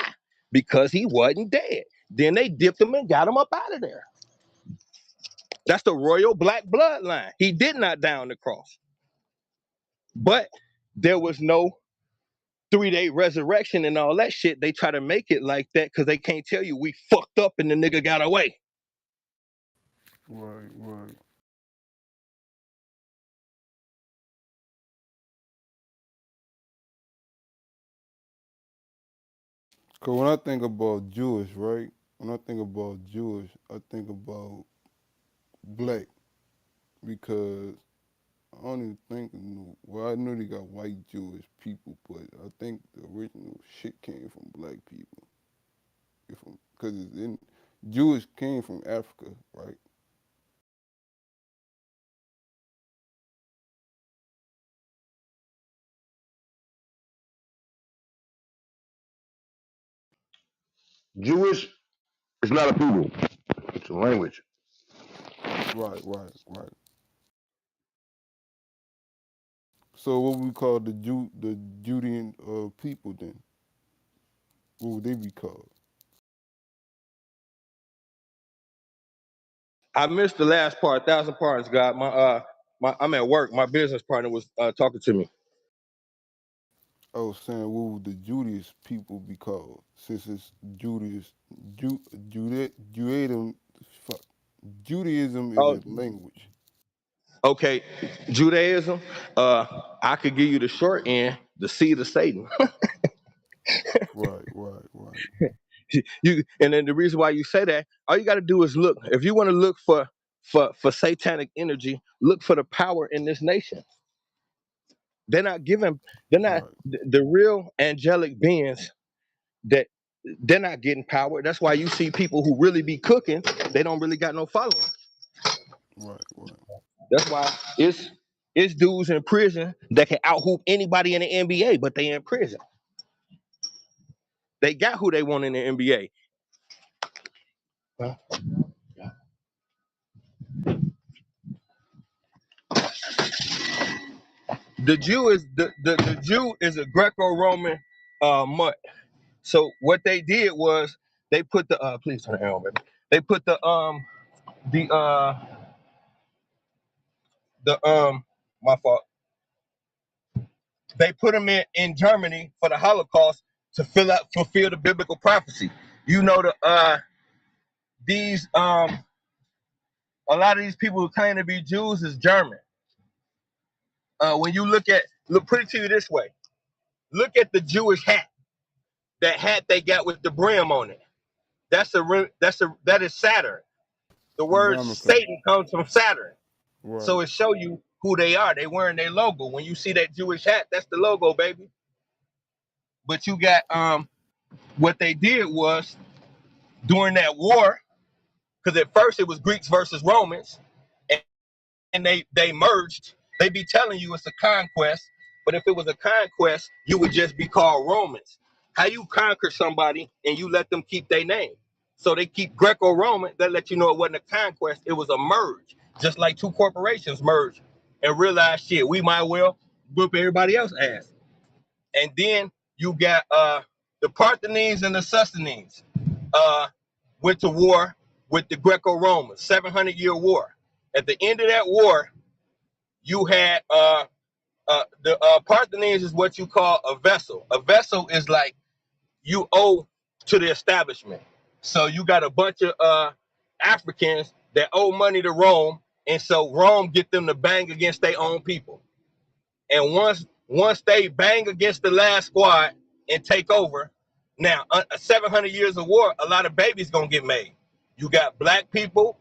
Because he wasn't dead. Then they dipped him and got him up out of there. That's the royal black bloodline. He did not die on the cross. But there was no 3-day resurrection and all that shit, they try to make it like that because they can't tell you we fucked up and the nigga got away. Right, right. Cause when I think about Jewish, right? When I think about Jewish, I think about black because I don't even think, well, I know they got white Jewish people, but I think the original shit came from black people. Because it's in Jewish came from Africa, right? Jewish is not a people. It's a language. Right, right, right. So what we call the Judean people then? What would they be called? I missed the last part. 1,000 parts, God. I'm at work. My business partner was talking to me. I was saying, what would the Judaist people be called? Since it's Judaist, Judaism, fuck, Judaism is Oh, a language. okay. Judaism. I could give you the short end, the seed of Satan. Right, right, right, You and then the reason why you say that, all you got to do is look. If you want to look for satanic energy, look for the power in this nation. They're not giving. They're not right, the real angelic beings that they're not getting power. That's why you see people who really be cooking. They don't really got no following. right, right. That's why it's dudes in prison that can out hoop anybody in the NBA, but they in prison. They got who they want in the NBA. The Jew is a Greco-Roman mutt. So what they did was they put the please turn it on, baby. They put the my fault. They put them in Germany for the Holocaust to fulfill the biblical prophecy. You know these a lot of these people who claim to be Jews is German. When you put it to you this way, look at the Jewish hat. That hat they got with the brim on it. That is Saturn. The A word yarmulke. Satan comes from Saturn. So Right, it show you who they are. They wearing their logo. When you see that Jewish hat, that's the logo, baby. But you got what they did was during that war, because at first it was Greeks versus Romans, and they merged. They be telling you it's a conquest, but if it was a conquest, you would just be called Romans. How you conquer somebody and you let them keep their name? So they keep Greco-Roman. That let you know it wasn't a conquest; it was a merge. Just like two corporations merge and realize, shit, we might well whoop everybody else's ass. And then you got the Parthenons and the Sassanines uh, went to war with the Greco-Romans, 700-year war. At the end of that war, you had the Parthenons is what you call a vessel. A vessel is like you owe to the establishment. So you got a bunch of Africans that owe money to Rome, and so Rome get them to bang against their own people. And once they bang against the last squad and take over, now 700 years of war, a lot of babies gonna get made. You got black people,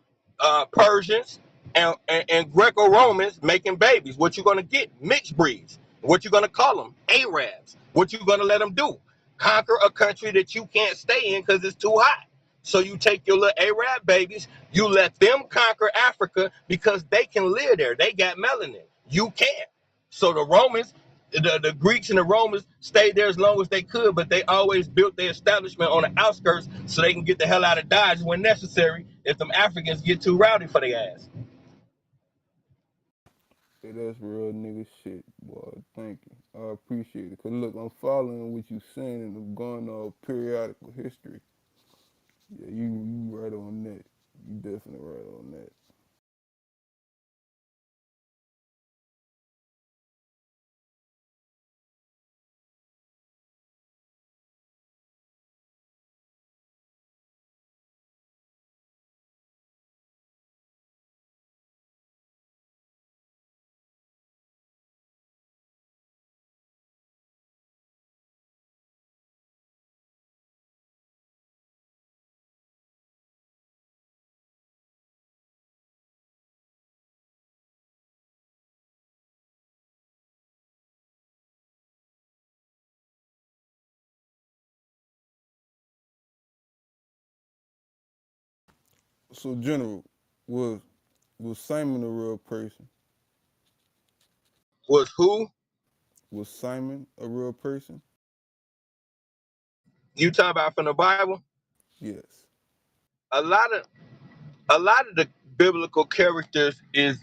Persians, and Greco-Romans making babies. What you gonna get? Mixed breeds. What you gonna call them? Arabs. What you gonna let them do? Conquer a country that you can't stay in because it's too hot. So you take your little Arab babies, you let them conquer Africa because they can live there. They got melanin. You can't. So the Romans, the Greeks and the Romans stayed there as long as they could, but they always built their establishment on the outskirts so they can get the hell out of Dodge when necessary if them Africans get too rowdy for their ass. hey, that's real nigga shit, boy. Thank you. I appreciate it. Cause look, I'm following what you saying and I'm going off periodical history. Yeah, you right on that. You definitely right on that. So General, was was Simon a real person? Was who? Was Simon a real person? You talking about from the Bible? Yes. A lot of the biblical characters is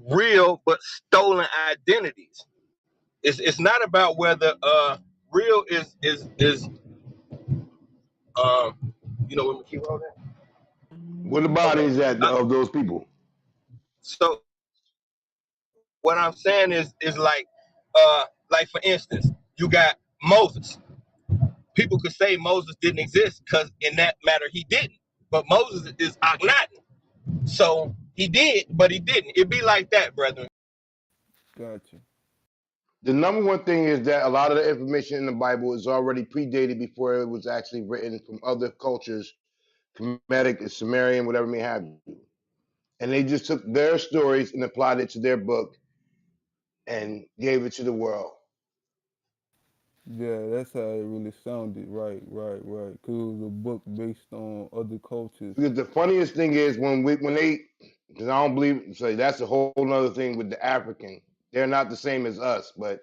real but stolen identities. It's not about whether real is you know what McKee wrote that? Where the Okay. bodies at of those people? So what I'm saying is like for instance, you got Moses. People could say Moses didn't exist because in that matter he didn't. But Moses is Akhenaten. So he did, but he didn't. It'd be like that, brethren. Gotcha. The number one thing is that a lot of the information in the Bible is already predated before it was actually written from other cultures, Kemetic, Sumerian, whatever may have you. And they just took their stories and applied it to their book and gave it to the world. Yeah, that's how it really sounded. Right, right, right. Because it was a book based on other cultures. Because the funniest thing is when they, because I don't believe, so that's a whole other thing with the African. They're not the same as us, but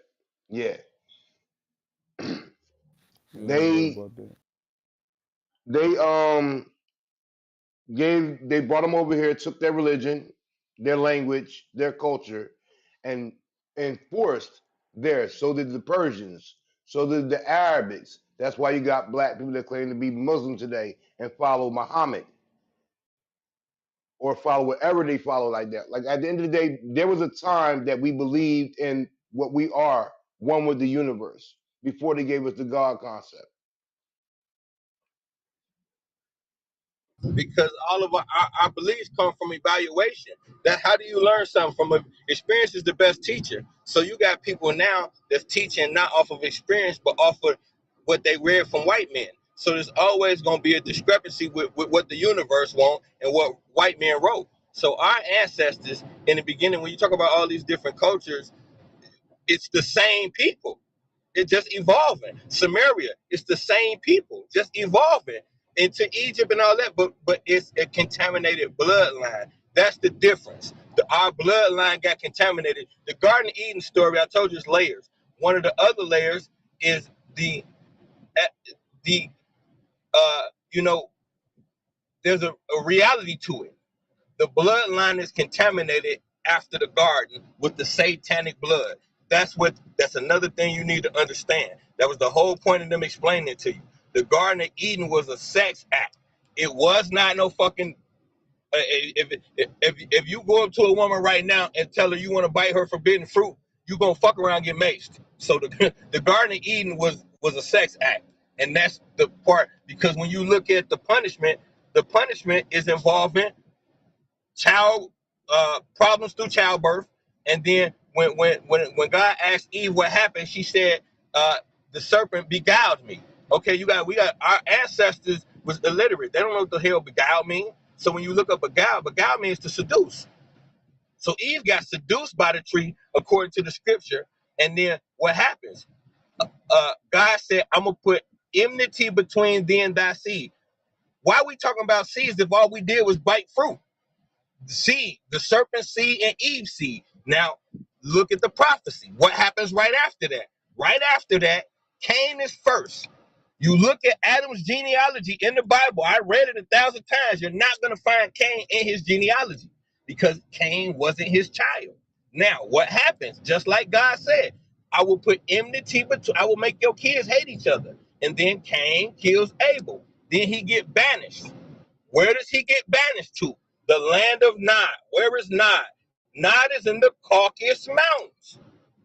yeah, Yeah, I read they about that. they they brought them over here, took their religion, their language, their culture, and enforced theirs. So did the Persians. So did the Arabics. That's why you got black people that claim to be Muslim today and follow Muhammad or follow whatever they follow like that. Like at the end of the day, there was a time that we believed in what we are, one with the universe, before they gave us the God concept. Because all of our beliefs come from evaluation. That how do you learn something from experience is the best teacher. So you got people now that's teaching not off of experience but off of what they read from white men. So there's always going to be a discrepancy with what the universe wants and what white men wrote. So our ancestors in the beginning, when you talk about all these different cultures, it's the same people. It's just evolving. Samaria, it's the same people, just evolving into Egypt and all that, but it's a contaminated bloodline. That's the difference. Our bloodline got contaminated. The Garden of Eden story, I told you, is layers. One of the other layers is the you know, there's a reality to it. The bloodline is contaminated after the garden with the satanic blood. That's another thing you need to understand. That was the whole point of them explaining it to you. The Garden of Eden was a sex act. It was not no fucking if you go up to a woman right now and tell her you want to bite her forbidden fruit, you gonna fuck around and get maced. So the Garden of Eden was a sex act, and that's the part because when you look at the punishment is involving child problems through childbirth, and then when God asked Eve what happened, she said, "The serpent beguiled me." Okay, we got our ancestors was illiterate; they don't know what the hell beguiled means. So when you look up beguile means to seduce. So Eve got seduced by the tree according to the scripture, and then what happens? God said, "I'm gonna put enmity between thee and thy seed." Why are we talking about seeds if all we did was bite fruit? Seed, the serpent seed and Eve's seed. Now, look at the prophecy. What happens right after that? Right after that, Cain is first. You look at Adam's genealogy in the Bible. I read it 1,000 times. You're not going to find Cain in his genealogy because Cain wasn't his child. Now, what happens? Just like God said, I will put enmity between, I will make your kids hate each other. And then Cain kills Abel. Then he get banished. Where does he get banished to? The land of Nod. Where is Nod? Nod is in the Caucasus Mountains.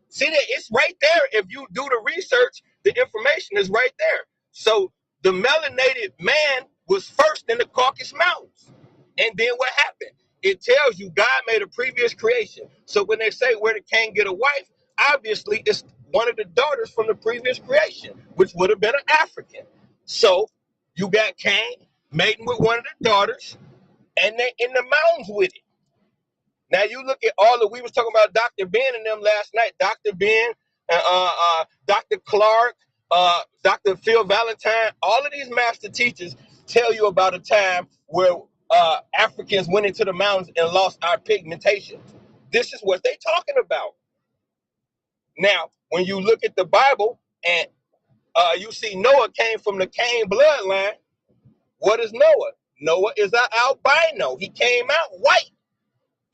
See that it's right there. If you do the research, the information is right there. So the melanated man was first in the Caucasus Mountains. And then what happened? It tells you God made a previous creation. So when they say where did Cain get a wife, obviously it's one of the daughters from the previous creation, which would have been an African. So you got Cain mating with one of the daughters, and they in the mountains with it. Now you look at we was talking about Dr. Ben and them last night. Dr. Ben, Dr. Clark, Dr. Phil Valentine, all of these master teachers, tell you about a time where Africans went into the mountains and lost our pigmentation. This is what they talking about. Now, when you look at the Bible and you see Noah came from the Cain bloodline, what is Noah? Noah is an albino. He came out white.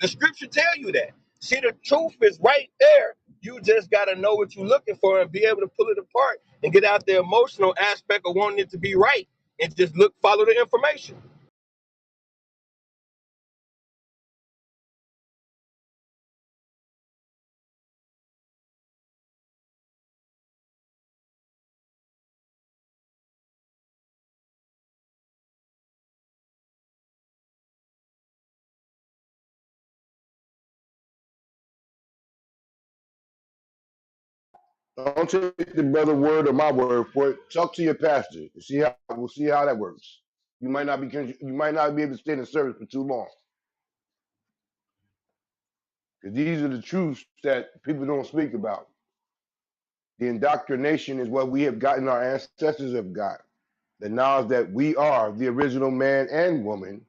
The scripture tell you that. See, the truth is right there. You just got to know what you're looking for and be able to pull it apart and get out the emotional aspect of wanting it to be right and just follow the information. Don't take the brother word or my word for it. Talk to your pastor. We'll see how that works. You might not be able to stay in the service for too long because these are the truths that people don't speak about. The indoctrination is what we have gotten. Our ancestors have got. The knowledge that we are the original man and woman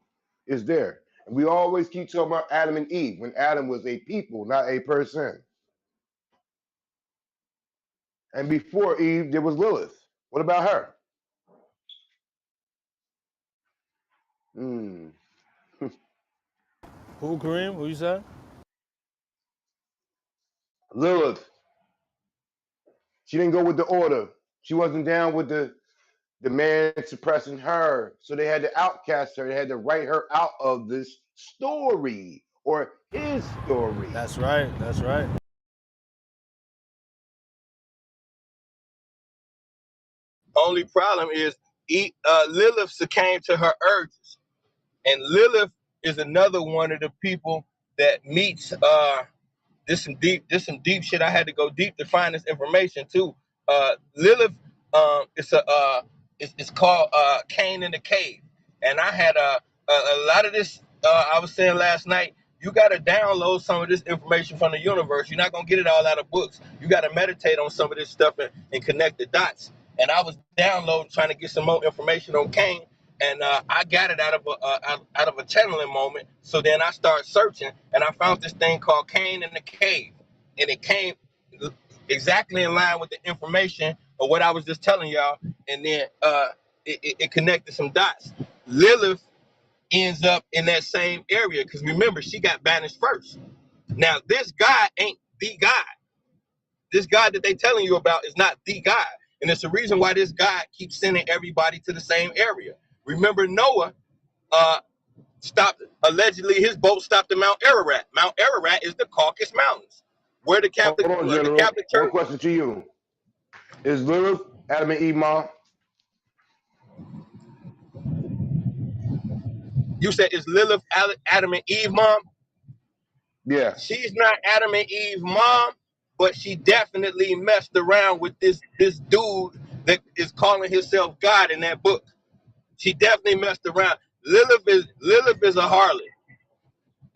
is there. And we always keep talking about Adam and Eve when Adam was a people, not a person. And before Eve, there was Lilith. What about her? Hmm. Who, Kareem? Who you said? Lilith. She didn't go with the order. She wasn't down with the man suppressing her. So they had to outcast her. They had to write her out of this story or his story. That's right. That's right. Only problem is Lilith succumbed to her urges. And Lilith is another one of the people that meets this some deep shit. I had to go deep to find this information too. Lilith, it's called Cain in the Cave, and I had a lot of this. I was saying last night, you got to download some of this information from the universe. You're not gonna get it all out of books. You got to meditate on some of this stuff and connect the dots. And I was downloading, trying to get some more information on Cain, and I got it out of a channeling moment. So then I started searching, and I found this thing called Cain in the Cave, and it came exactly in line with the information of what I was just telling y'all. And then it connected some dots. Lilith ends up in that same area because remember, she got banished first. Now this God ain't the God. This God that they telling you about is not the God, and it's the reason why this God keeps sending everybody to the same area. Remember Noah stopped, allegedly his boat stopped at Mount Ararat. Mount Ararat is the Caucasus Mountains, where the Hold on, General. Catholic One Church. question to you. Is Lilith Adam and Eve mom? You said, is Lilith Adam and Eve mom? Yeah. She's not Adam and Eve mom, but she definitely messed around with this dude that is calling himself God in that book. She definitely messed around. Lilith is a harlot.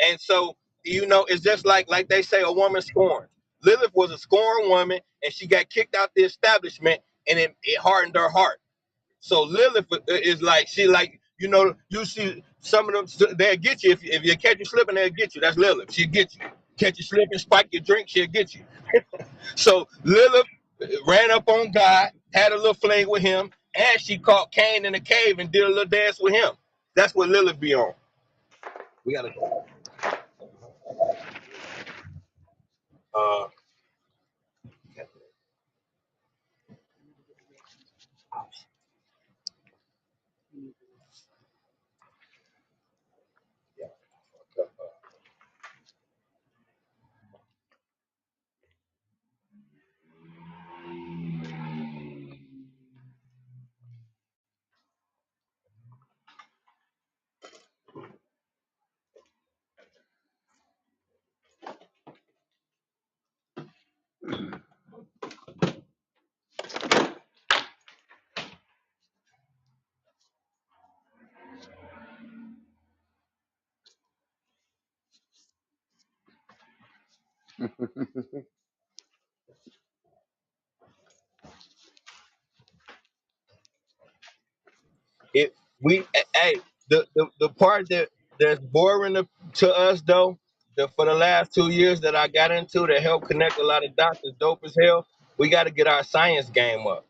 And so, it's just like they say, a woman scorned. Lilith was a scorned woman, and she got kicked out the establishment, and it hardened her heart. So Lilith is like, you see some of them, they'll get you. If you catch you slipping, they'll get you. That's Lilith. She'll get you. Catch you slipping, spike your drink, she'll get you. So Lilith ran up on God, had a little fling with him, and she caught Cain in the cave and did a little dance with him. That's what Lilith be on. We gotta go. Uh, Hey, the part that's boring to us though, for the last 2 years that I got into to help connect a lot of dots is dope as hell. We got to get our science game up.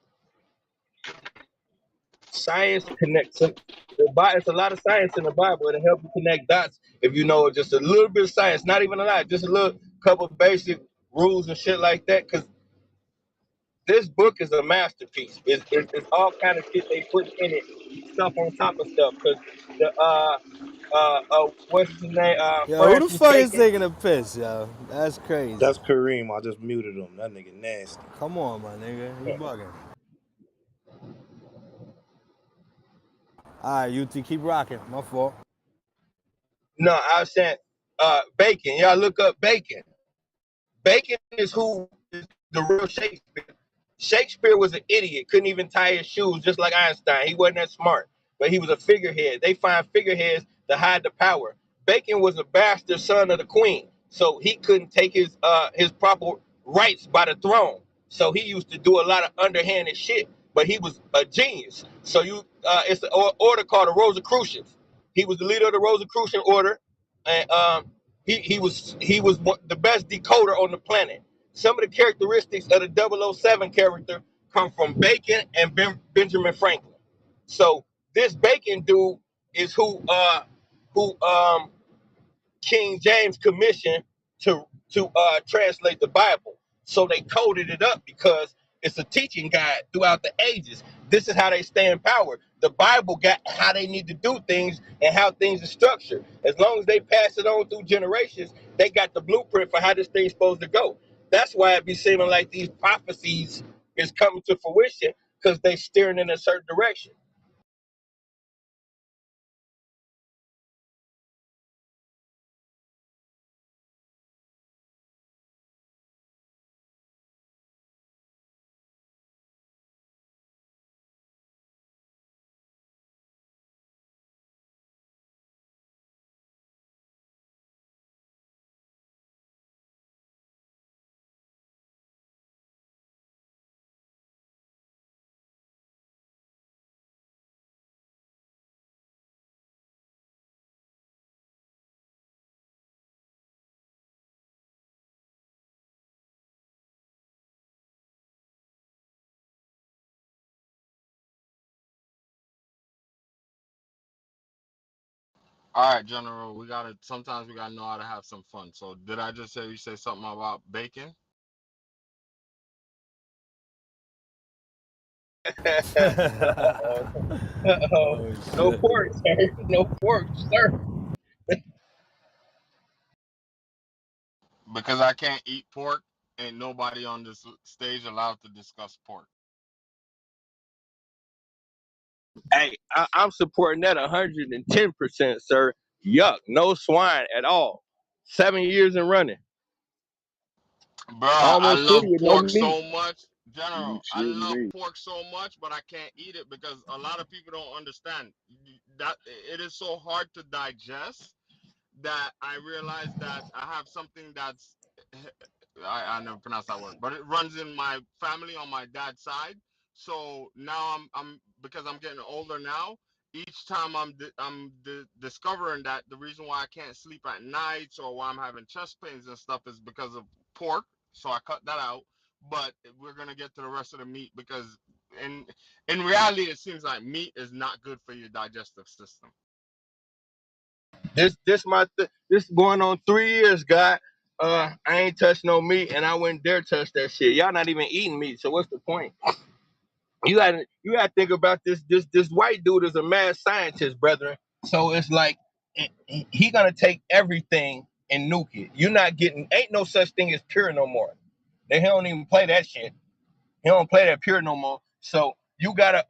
Science connects it's a lot of science in the Bible. It'll help you connect dots if you know just a little bit of science, not even a lot, just a little couple of basic rules and shit like that. Because this book is a masterpiece. It's all kind of shit they put in it, stuff on top of stuff. Because the what's his name? Yo, who the Francis fuck is Bacon. taking a piss, yo? That's crazy. That's Kareem. I just muted him. That nigga nasty. Come on, my nigga. You bugging. All right, UT, keep rocking. My fault. No, I was saying Bacon. Y'all look up Bacon. Bacon is who is the real Shakespeare. Shakespeare was an idiot, couldn't even tie his shoes, just like Einstein. He wasn't that smart, but he was a figurehead. They find figureheads to hide the power. Bacon was a bastard son of the queen, so he couldn't take his proper rights by the throne. So he used to do a lot of underhanded shit, but he was a genius. So it's an order called the Rosicrucians. He was the leader of the Rosicrucian order, and he was the best decoder on the planet. Some of the characteristics of the 007 character come from Bacon and Benjamin Franklin. So this Bacon dude is who King James commissioned to translate the Bible. So they coded it up because it's a teaching guide throughout the ages. This is how they stay in power. The Bible got how they need to do things and how things are structured. As long as they pass it on through generations, they got the blueprint for how this thing's supposed to go. That's why it be seeming like these prophecies is coming to fruition because they steering in a certain direction. All right, General. Sometimes we gotta know how to have some fun. So did I just say you say something about bacon? Oh, No shit. pork, sir. No pork, sir. Because I can't eat pork, ain't nobody on this stage allowed to discuss pork. Hey, I'm supporting that 110%, sir. Yuck, no swine at all. 7 years and running, Bruh, I almost 30 love with no pork meat. so much. You General, I shitting love me. pork so much, but I can't eat it because a lot of people don't understand that it is so hard to digest that I realized that I have something that's I never pronounce that word, but it runs in my family on my dad's side. So now I'm because I'm getting older now. Each time I'm discovering that the reason why I can't sleep at nights or why I'm having chest pains and stuff is because of pork. So I cut that out. But we're gonna get to the rest of the meat because in in reality it seems like meat is not good for your digestive system. This going on 3 years, God. I ain't touched no meat, and I wouldn't dare touch that shit. Y'all not even eating meat, so what's the point? You gotta think about this white dude is a mad scientist, brethren. So it's like he gonna take everything and nuke it. You're not getting ain't no such thing as pure no more. He don't even play that shit. He don't play that pure no more. So you gotta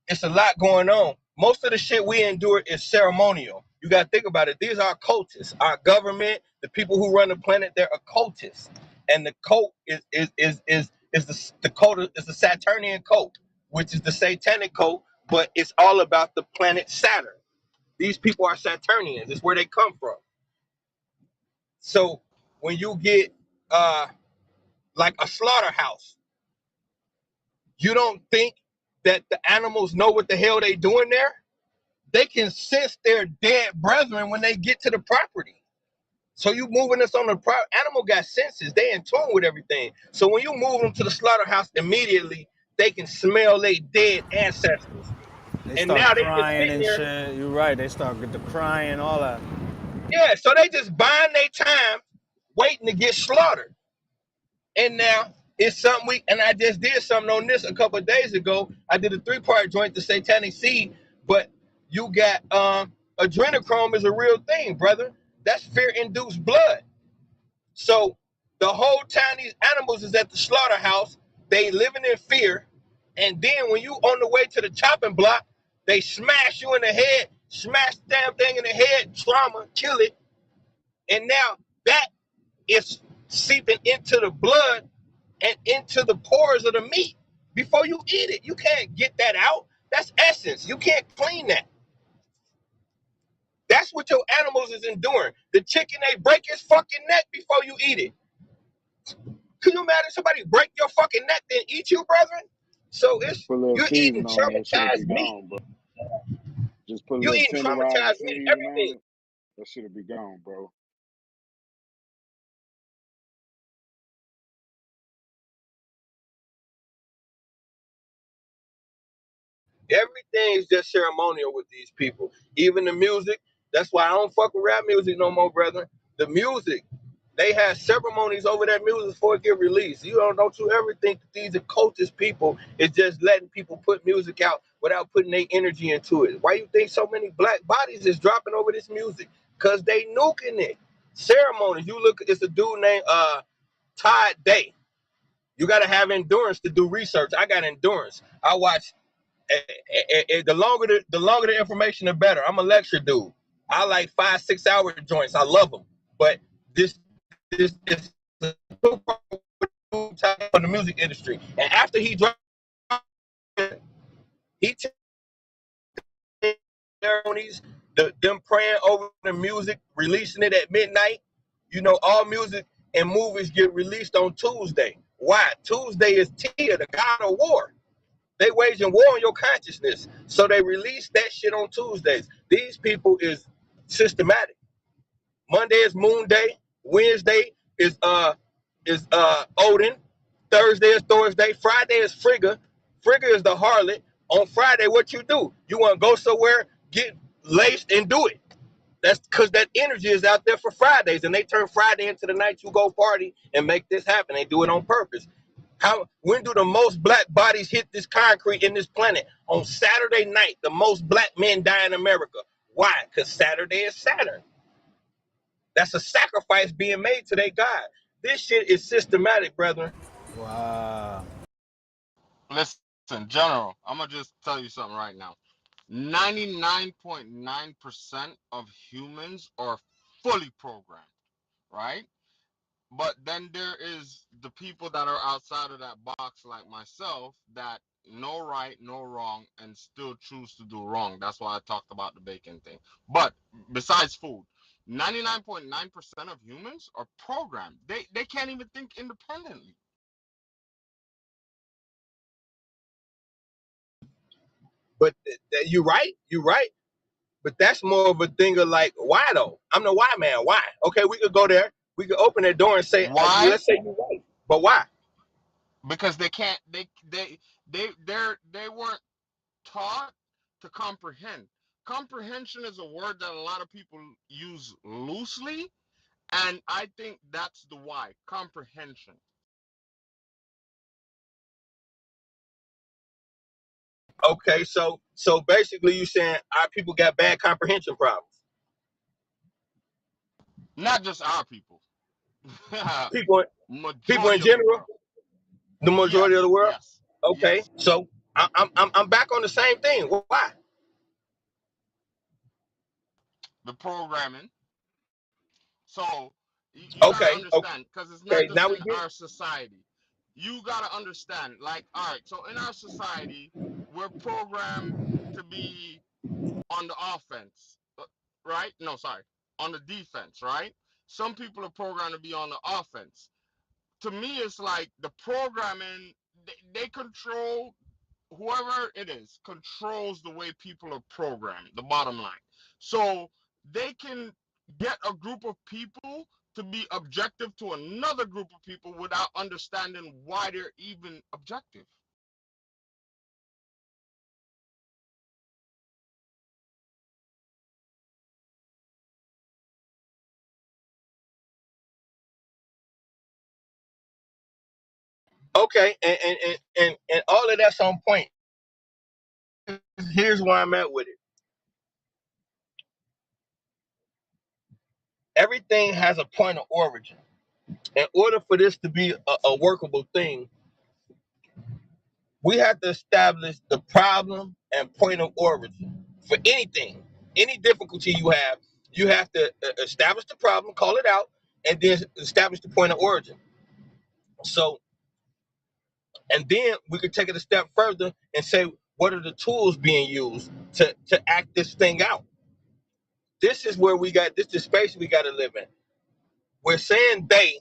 it's a lot going on. Most of the shit we endure is ceremonial. You gotta think about it. These are cultists. Our government, the people who run the planet, they're occultists. And the cult is the cult is the Saturnian cult, which is the satanic cult, but it's all about the planet Saturn. These people are Saturnians. It's where they come from. So when you get like a slaughterhouse, you don't think that the animals know what the hell they doing there. They can sense their dead brethren when they get to the property. So you moving us on the animal got senses. They in tune with everything. So when you move them to the slaughterhouse immediately, they can smell their dead ancestors. They And start now they just crying sitting and there. shit. You're right. They start get the crying, all that. Yeah, so they just buying their time waiting to get slaughtered. And now it's something and I just did something on this a couple of days ago. I did a 3-part joint, the satanic seed, but you got adrenochrome is a real thing, brother. That's fear-induced blood. So the whole time these animals is at the slaughterhouse, they living in fear. And then when you on the way to the chopping block, they smash you in the head, smash the damn thing in the head, trauma, kill it. And now that is seeping into the blood and into the pores of the meat before you eat it. You can't get that out. That's essence. You can't clean that. That's what your animals is enduring. The chicken, they break his fucking neck before you eat it. Can you imagine somebody break your fucking neck then eat you, brethren? So Just it's put a little you're seasoning eating on it, that shit'll be traumatized meat. gone, bro. Just put a You're little eating tenderizer traumatized meat. seasoning on Everything. it, that shit'll be gone, bro. Everything is just ceremonial with these people. Even the music. That's why I don't fuck with rap music no more, brethren. The music, they have ceremonies over that music before it get released. Don't you ever think that these occultist people is just letting people put music out without putting their energy into it? Why you think so many black bodies is dropping over this music? Cause they nuking it. Ceremonies. You look, it's a dude named Todd Day. You gotta have endurance to do research. I got endurance. I watch the longer the information, the better. I'm a lecture dude. I like 5-6 hour joints. I love them. But this is the for the music industry. And after he dropped, he ceremonies, them praying over the music, releasing it at midnight. All music and movies get released on Tuesday. Why? Tuesday is Tia, the god of war. They waging war on your consciousness. So they release that shit on Tuesdays. These people is systematic. Monday is Moon Day. Wednesday is Odin. Thursday is Thursday. Friday is Frigga. Frigga is the harlot. On Friday, what you do? You want to go somewhere, get laced, and do it. That's because that energy is out there for Fridays, and they turn Friday into the night you go party and make this happen. They do it on purpose. When do the most black bodies hit this concrete in this planet? On Saturday night, the most black men die in America. Why? Because Saturday is Saturn. That's a sacrifice being made to their God. This shit is systematic, brethren. Wow. Listen, General, I'm gonna just tell you something right now. 99.9% of humans are fully programmed, right? But then there is the people that are outside of that box, like myself, that know right, know wrong, and still choose to do wrong. That's why I talked about the bacon thing. But besides food, 99.9% of humans are programmed. They can't even think independently. But you're right. You're right. But that's more of a thing of like, why though? I'm the why man. Why? Okay, we could go there. We could open that door and say, Why? let's say you're right. But why? Because they can't. They weren't taught to comprehend. Comprehension is a word that a lot of people use loosely, and I think that's the why. Comprehension. Okay, so basically you saying our people got bad comprehension problems. Not just our people. People people in Majority of the general, world. the majority of the Yes, world. yes, Okay, yes. so I'm back on the same thing. Why? The programming. So you got to Okay, understand, because it's not okay. just Now we in get our society. You got to understand, like, all right, so in our society, we're programmed to be on the offense, right? No, sorry, on the defense, right? Some people are programmed to be on the offense. To me, it's like the programming, they control whoever it is controls the way people are programmed, the bottom line. So they can get a group of people to be objective to another group of people without understanding why they're even objective. Okay, and all of that's on point. Here's where I'm at with it. Everything has a point of origin. In order for this to be a workable thing, we have to establish the problem and point of origin for anything. Any difficulty you have to establish the problem, call it out, and then establish the point of origin. So, and then we could take it a step further and say, what are the tools being used to act this thing out? This is where this is the space we got to live in. We're saying they,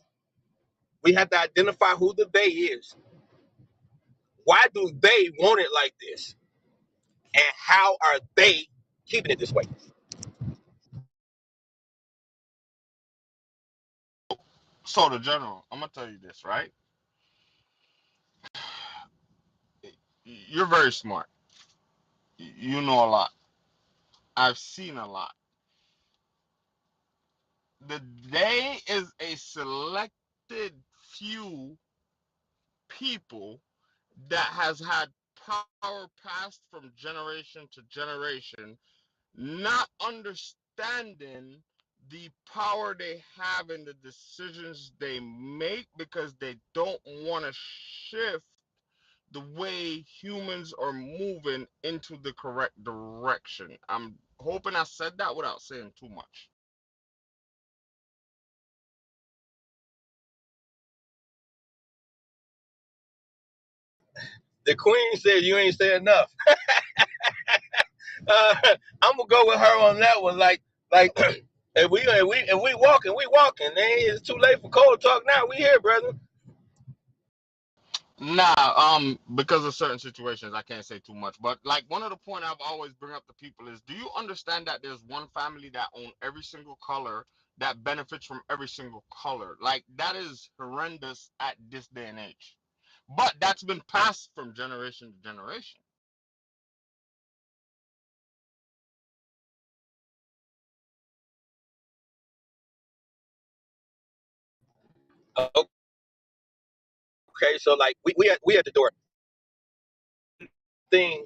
we have to identify who the they is. Why do they want it like this? And how are they keeping it this way? So the general, I'm gonna tell you this, right? You're very smart. You know a lot. I've seen a lot. The they is a selected few people that has had power passed from generation to generation, not understanding the power they have in the decisions they make because they don't want to shift the way humans are moving into the correct direction. I'm hoping I said that without saying too much. The queen said you ain't said enough. uh, I'm gonna go with her on that one. Like, if we walking, we walking. It's too late for cold talk now. We here, brother. Nah, because of certain situations, I can't say too much. But like one of the point I've always bring up to people is, do you understand that there's one family that own every single color that benefits from every single color? Like that is horrendous at this day and age. But that's been passed from generation to generation. Okay, so like we at the door thing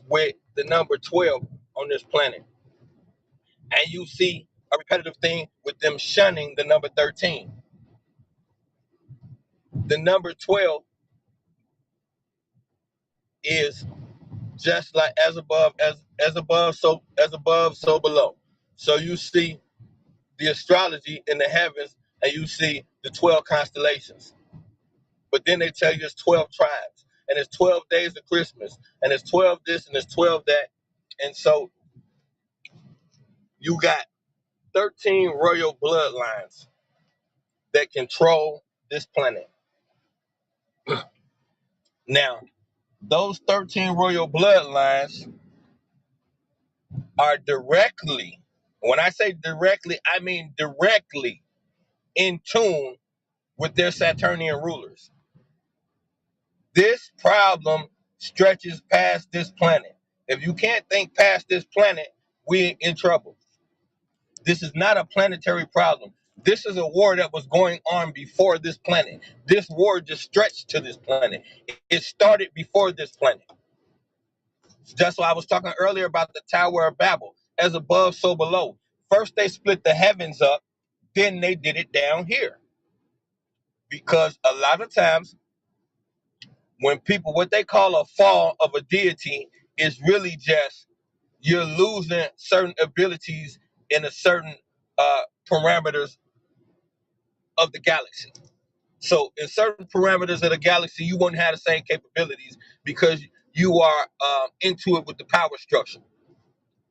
with the number 12 on this planet, and you see a repetitive thing with them shunning the number 13. The number 12 is just like as above, so below. So you see the astrology in the heavens, and you see the 12 constellations. But then they tell you it's 12 tribes, and it's 12 days of Christmas, and it's 12 this and it's 12 that. And so you got 13 royal bloodlines that control this planet. Now, those 13 royal bloodlines are directly, when I say directly, I mean directly in tune with their Saturnian rulers. This problem stretches past this planet. If you can't think past this planet, we're in trouble. This is not a planetary problem. This is a war that was going on before this planet. This war just stretched to this planet. It started before this planet. That's why I was talking earlier about the Tower of Babel. As above, so below. First, they split the heavens up, then they did it down here. Because a lot of times, when people, what they call a fall of a deity is really just you're losing certain abilities in a certain parameters of the galaxy. So in certain parameters of the galaxy, you wouldn't have the same capabilities because you are into it with the power structure.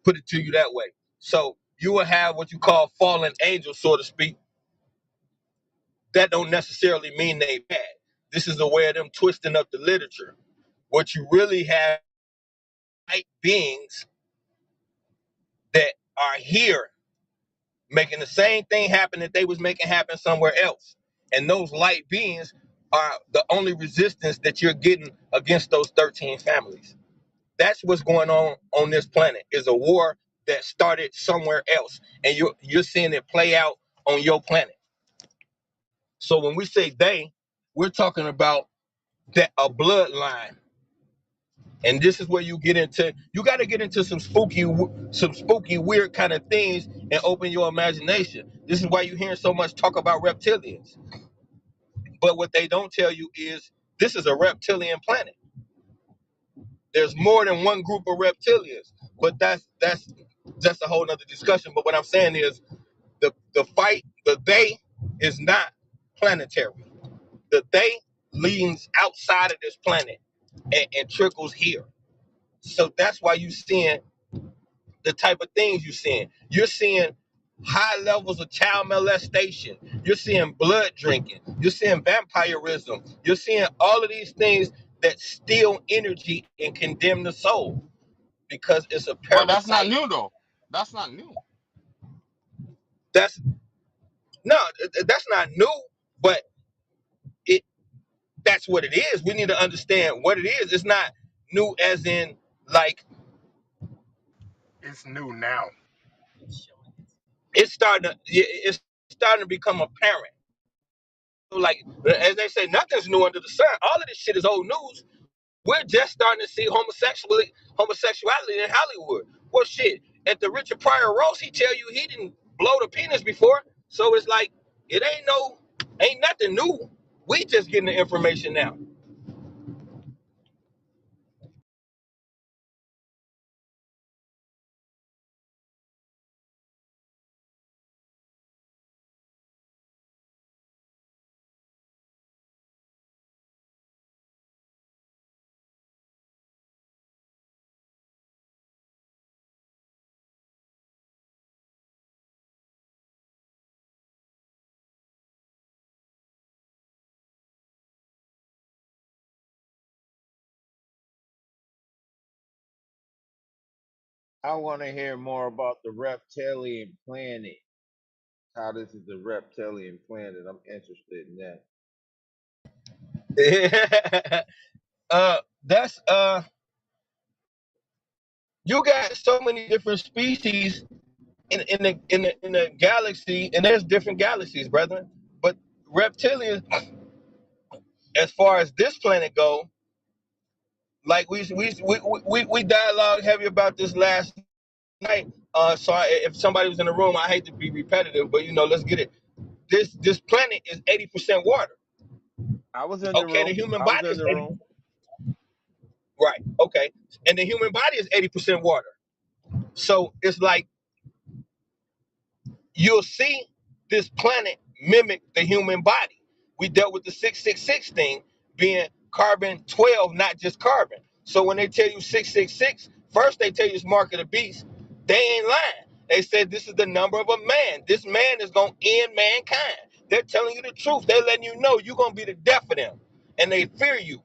Put it to you that way. So you will have what you call fallen angels, so to speak. That don't necessarily mean they bad. This is a way of them twisting up the literature. What you really have light beings that are here making the same thing happen that they was making happen somewhere else. And those light beings are the only resistance that you're getting against those 13 families. That's what's going on this planet, is a war that started somewhere else. And you're seeing it play out on your planet. So when we say they, we're talking about that a bloodline. And this is where you got to get into some spooky, weird kind of things and open your imagination. This is why you're hearing so much talk about reptilians. But what they don't tell you is this is a reptilian planet. There's more than one group of reptilians, but that's a whole nother discussion. But what I'm saying is the they is not planetary. The they leans outside of this planet and trickles here. So that's why you're seeing the type of things you're seeing. You're seeing high levels of child molestation. You're seeing blood drinking. You're seeing vampirism. You're seeing all of these things that steal energy and condemn the soul because it's a But that's not parasite. new though. That's not new. That's no, that's not new, but it that's what it is. We need to understand what it is. It's not new as in like It's new now. it's starting to become apparent. Like as they say, nothing's new under the sun. All of this shit is old news. We're just starting to see homosexuality in Hollywood. Well, shit, at the Richard Pryor roast, he tell you he didn't blow the penis before. So it's like it ain't nothing new. We just getting the information now. I want to hear more about the reptilian planet. How this is the reptilian planet. I'm interested in that. That's you got so many different species in the galaxy, and there's different galaxies, brethren. But reptilians, as far as this planet go, like we dialogue heavy about this last night. So if somebody was in the room, I hate to be repetitive, but let's get it. This planet is 80% water. I was in the Okay, the room. human I was body in is the 80. room. Right. Okay, and the human body is 80% water. So it's like you'll see this planet mimic the human body. We dealt with the 666 thing being carbon 12, not just carbon. So when they tell you 666, first they tell you it's mark of the beast. They ain't lying. They said this is the number of a man. This man is going to end mankind. They're telling you the truth. They're letting you know you're going to be the death of them. And they fear you.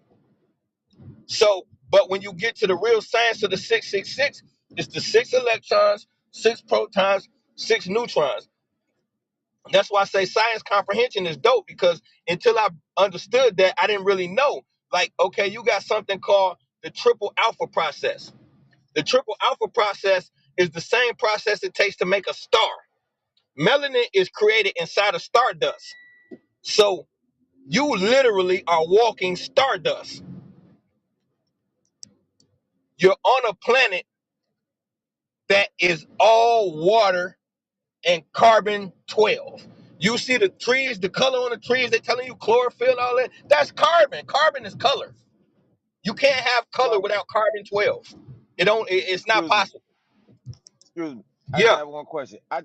So, but when you get to the real science of the 666, it's the 6 electrons, 6 protons, 6 neutrons. That's why I say science comprehension is dope, because until I understood that, I didn't really know. Like, okay, you got something called the triple alpha process. The triple alpha process is the same process it takes to make a star. Melanin is created inside of stardust. So you literally are walking stardust. You're on a planet that is all water and carbon 12. You see the trees, the color on the trees, they're telling you chlorophyll, all that. That's carbon. Carbon is color. You can't have color So, without carbon 12. It's not excuse me. possible. Excuse me. I Yeah. got one question. I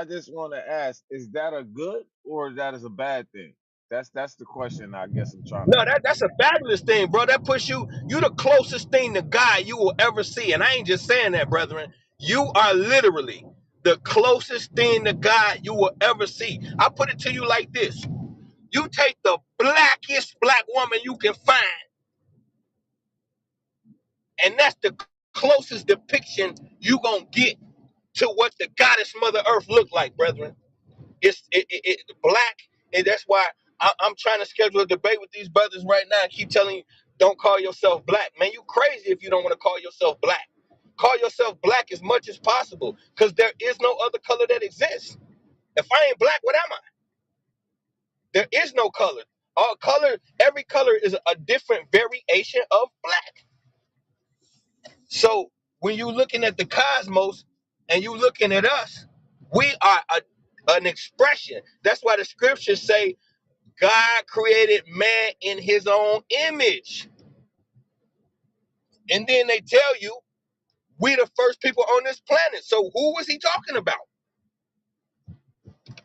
just want to ask: is that a good or that is a bad thing? That's the question. I guess I'm trying to No, ask. that's a fabulous thing, bro. That puts you the closest thing to God you will ever see. And I ain't just saying that, brethren. You are literally the closest thing to God you will ever see. I put it to you like this. You take the blackest black woman you can find, And that's the closest depiction you gonna get to what the goddess Mother Earth looked like, brethren. It's black, and that's why I'm trying to schedule a debate with these brothers right now. I keep telling you, don't call yourself black, man. You crazy if you don't want to call yourself black. Call yourself black as much as possible, because there is no other color that exists. If I ain't black, what am I? There is no color. All color, every color is a different variation of black. So when you're looking at the cosmos and you looking at us, we are an expression. That's why the scriptures say God created man in his own image. And then they tell you we the first people on this planet. So who was he talking about?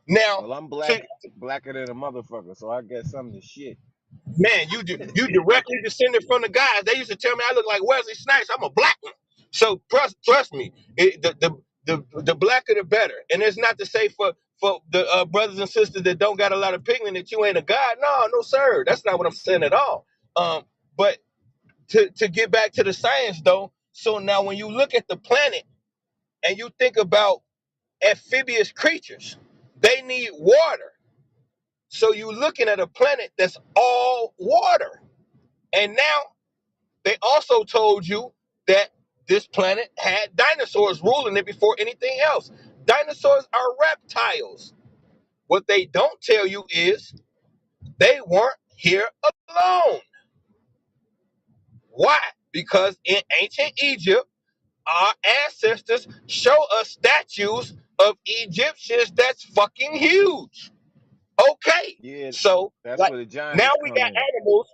Now, Well, I'm see, blacker than a motherfucker, so I guess I'm the shit. man, you directly descended from the guys. They used to tell me I look like Wesley Snipes. I'm a black one. So trust me, the blacker the better. And it's not to say for the brothers and sisters that don't got a lot of pigment that you ain't a god. No, sir. That's not what I'm saying at all. But to get back to the science though, so now when you look at the planet and you think about amphibious creatures, they need water. So you're looking at a planet that's all water. And now they also told you that this planet had dinosaurs ruling it before anything else. Dinosaurs are reptiles. What they don't tell you is they weren't here alone. Why? Because in ancient Egypt, our ancestors show us statues of Egyptians that's fucking huge. Okay, Yeah, so that's like where the now giants we come got in. animals.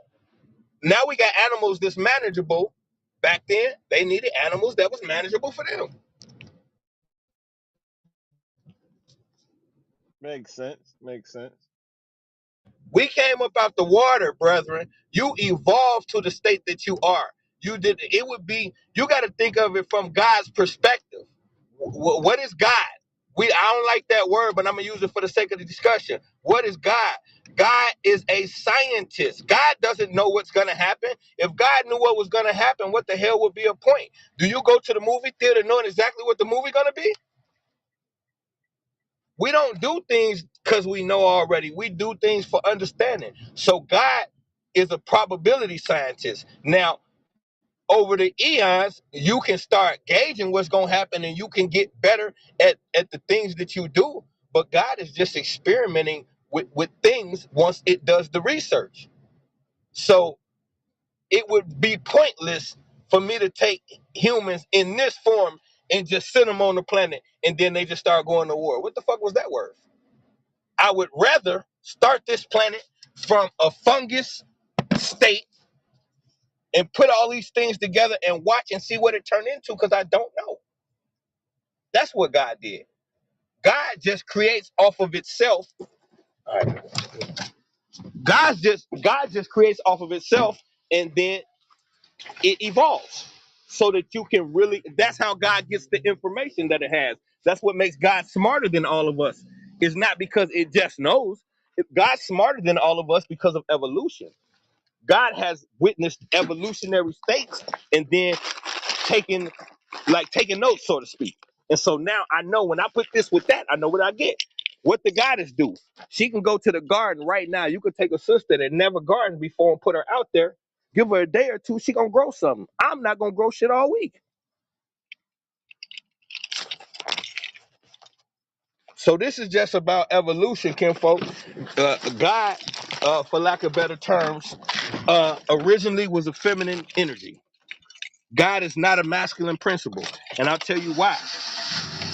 Now we got animals that's manageable. Back then, they needed animals that was manageable for them. Makes sense. Makes sense. We came up out the water, brethren. You evolved to the state that you are. You did. It would be. You got to think of it from God's perspective. What is God? I don't like that word, but I'm gonna use it for the sake of the discussion. What is God? God is a scientist. God doesn't know what's gonna happen. If God knew what was gonna happen, what the hell would be a point? Do you go to the movie theater knowing exactly what the movie gonna be? We don't do things because we know already. We do things for understanding. So God is a probability scientist. Now, over the eons, you can start gauging what's going to happen and you can get better at the things that you do. But God is just experimenting with things once it does the research. So it would be pointless for me to take humans in this form and just send them on the planet and then they just start going to war. What the fuck was that word? I would rather start this planet from a fungus state and put all these things together and watch and see what it turned into because I don't know. That's what God did. God just creates off of itself. All right. God just creates off of itself and then it evolves so that you can really that's how God gets the information that it has. That's what makes God smarter than all of us. It's not because it just knows. God's smarter than all of us because of evolution. God has witnessed evolutionary states and then taken taking notes, so to speak. And so now I know when I put this with that, I know what I get. What the goddess do? She can go to the garden right now. You could take a sister that never gardened before and put her out there. Give her a day or two, she gonna grow something. I'm not gonna grow shit all week. So this is just about evolution, kinfolk. God, for lack of better terms, originally was a feminine energy. God is not a masculine principle. And I'll tell you why.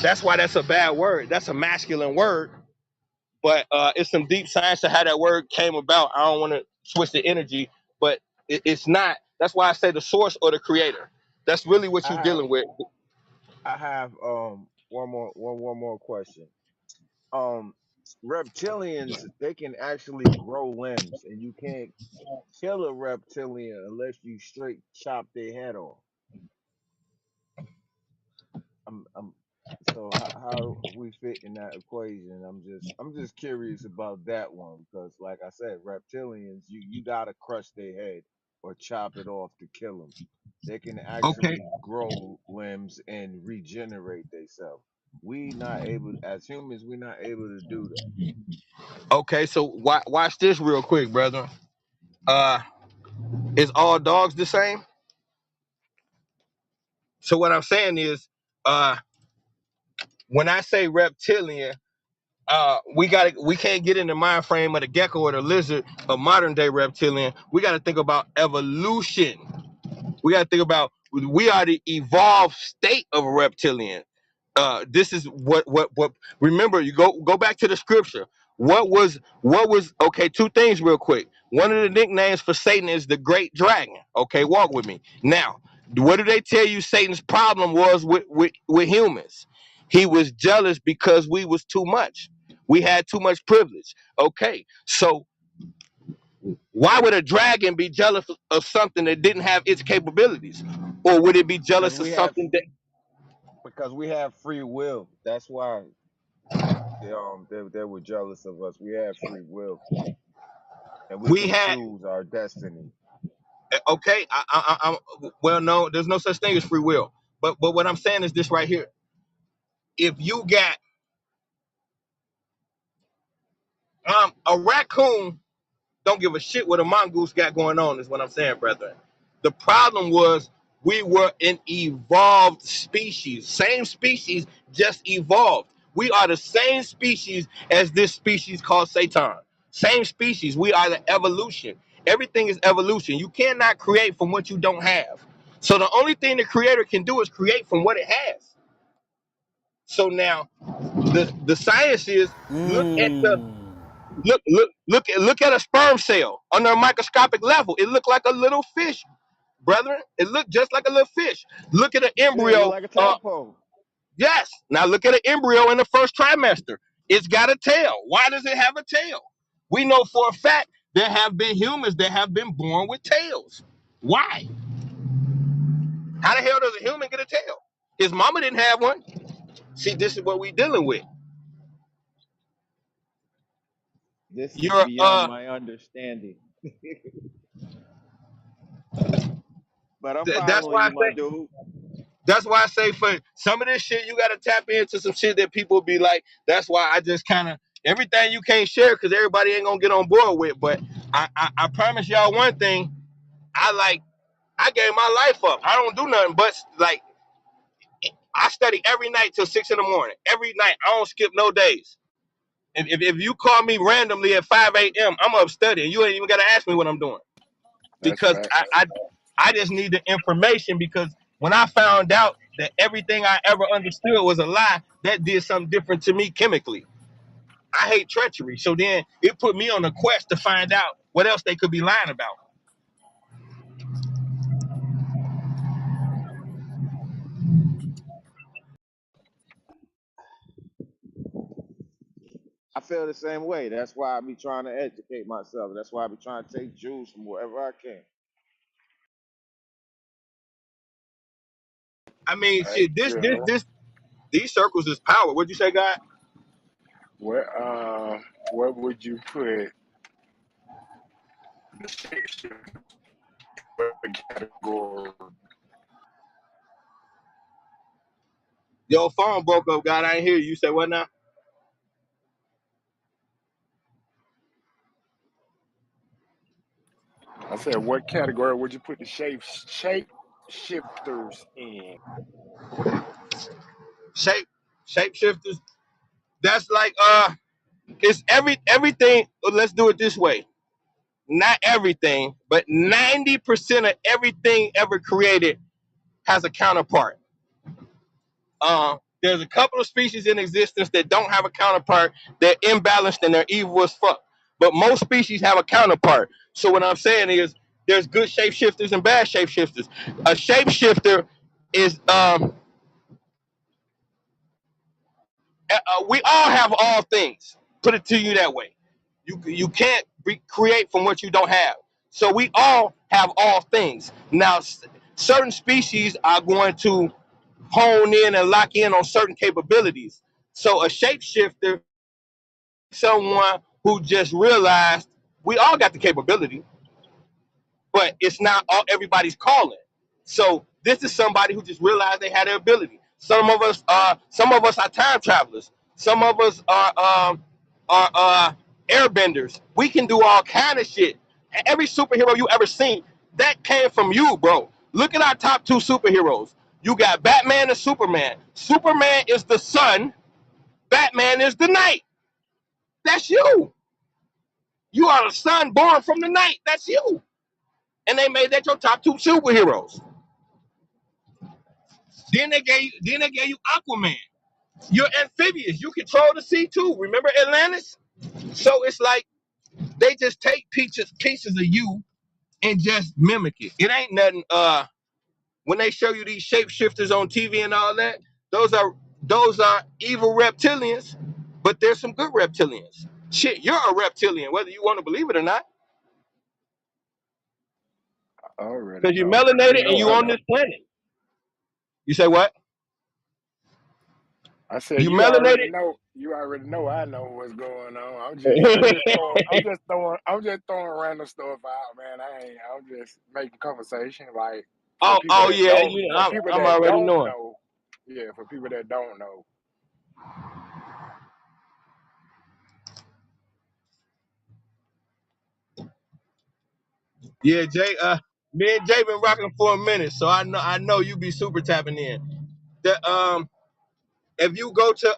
That's why that's a bad word. That's a masculine word. But it's some deep science to how that word came about. I don't want to switch the energy, but it's not. That's why I say the source or the creator. That's really what I you're have dealing with. I have one more question. Um Reptilians, they can actually grow limbs, and you can't kill a reptilian unless you straight chop their head off. I'm so how we fit in that equation? I'm just curious about that one, because like I said, reptilians, you gotta crush their head or chop it off to kill them. They can Okay. actually grow limbs and regenerate themselves. We not able, as humans, we not able to do that. Okay. So watch this real quick, brother. Uh, is all dogs the same? So what I'm saying is, uh, when I say reptilian, we can't get in the mind frame of the gecko or the lizard, a modern day reptilian. We got to think about evolution. We got to think about we are the evolved state of a reptilian. This is what remember, you go back to the scripture. What was okay, two things real quick. One of the nicknames for Satan is the great dragon. Okay, walk with me. Now, what do they tell you Satan's problem was with humans? He was jealous because we was too much. We had too much privilege. Okay, so why would a dragon be jealous of something that didn't have its capabilities? Or would it be Because jealous of we have something that because we have free will. That's why they were jealous of us. We have free will, and we we can had? choose our destiny. Okay, well, no, there's no such thing as free will. But what I'm saying is this right here. If you got a raccoon, don't give a shit what a mongoose got going on, is what I'm saying, brethren. The problem was we were an evolved species. Same species, just evolved. We are the same species as this species called Satan. Same species. We are the evolution. Everything is evolution. You cannot create from what you don't have. So the only thing the creator can do is create from what it has. So now the science is Mmm. look at a sperm cell under a microscopic level. It looked like a little fish, brethren. It looked just like a little fish. Look at an Yeah, look embryo. like a tadpole. Yes. Now look at an embryo in the first trimester. It's got a tail. Why does it have a tail? We know for a fact there have been humans that have been born with tails. Why? How the hell does a human get a tail? His mama didn't have one. See, this is what we dealing with. This is You're beyond my understanding. But I'm that's following why I you, my say dude. That's why I say for some of this shit, you got to tap into some shit that people be like. That's why I just kind of everything you can't share because everybody ain't gonna get on board with. But I promise y'all one thing. I gave my life up. I don't do nothing but like I study every night till 6 in the morning. Every night I don't skip no days. If you call me randomly at 5 a.m., I'm up studying. You ain't even gotta ask me what I'm doing That's because facts. I just need the information because when I found out that everything I ever understood was a lie, that did something different to me chemically. I hate treachery. So then it put me on a quest to find out what else they could be lying about. I feel the same way. That's why I be trying to educate myself. That's why I be trying to take Jews from wherever I can. I mean, Hey, shit, Joe, these circles is power. What'd you say, God? where would you put the shapeshifter category? Your phone broke up, God. I ain't hear you. You say what now? I said, what category would you put the shape shifters in? Shape Shapeshifters. That's like it's everything. Let's do it this way. Not everything, but 90% of everything ever created has a counterpart. There's a couple of species in existence that don't have a counterpart. They're imbalanced and they're evil as fuck. But most species have a counterpart. So what I'm saying is there's good shapeshifters and bad shapeshifters. A shapeshifter is we all have all things. Put it to you that way. You can't create from what you don't have. So we all have all things. Now, certain species are going to hone in and lock in on certain capabilities. So a shapeshifter, someone who just realized we all got the capability, but it's not all everybody's calling. So this is somebody who just realized they had the ability. Some of us are time travelers. Some of us are airbenders. We can do all kind of shit. Every superhero you ever seen, that came from you, bro. Look at our top two superheroes. You got Batman and Superman. Superman is the sun. Batman is the night. That's you. You are the sun born from the night. That's you. And they made that your top two superheroes. Then they gave you Aquaman. You're amphibious. You control the sea too. Remember Atlantis? So it's like they just take pieces of you and just mimic it. It ain't nothing. When they show you these shapeshifters on TV and all that, those are evil reptilians, but there's some good reptilians. Shit, you're a reptilian, whether you want to believe it or not, I already because you're know. You melanated and know you I on know. this planet. You say what? I said You you already melanated? know. You already know. I know what's going on. I'm just throwing random stuff out, man. I'm just making conversation. Like for people oh that yeah, don't, for people I'm that already don't knowing. know, yeah, for people that don't know. Yeah, Jay. Me and Jay been rocking for a minute, so I know you be super tapping in. If you go to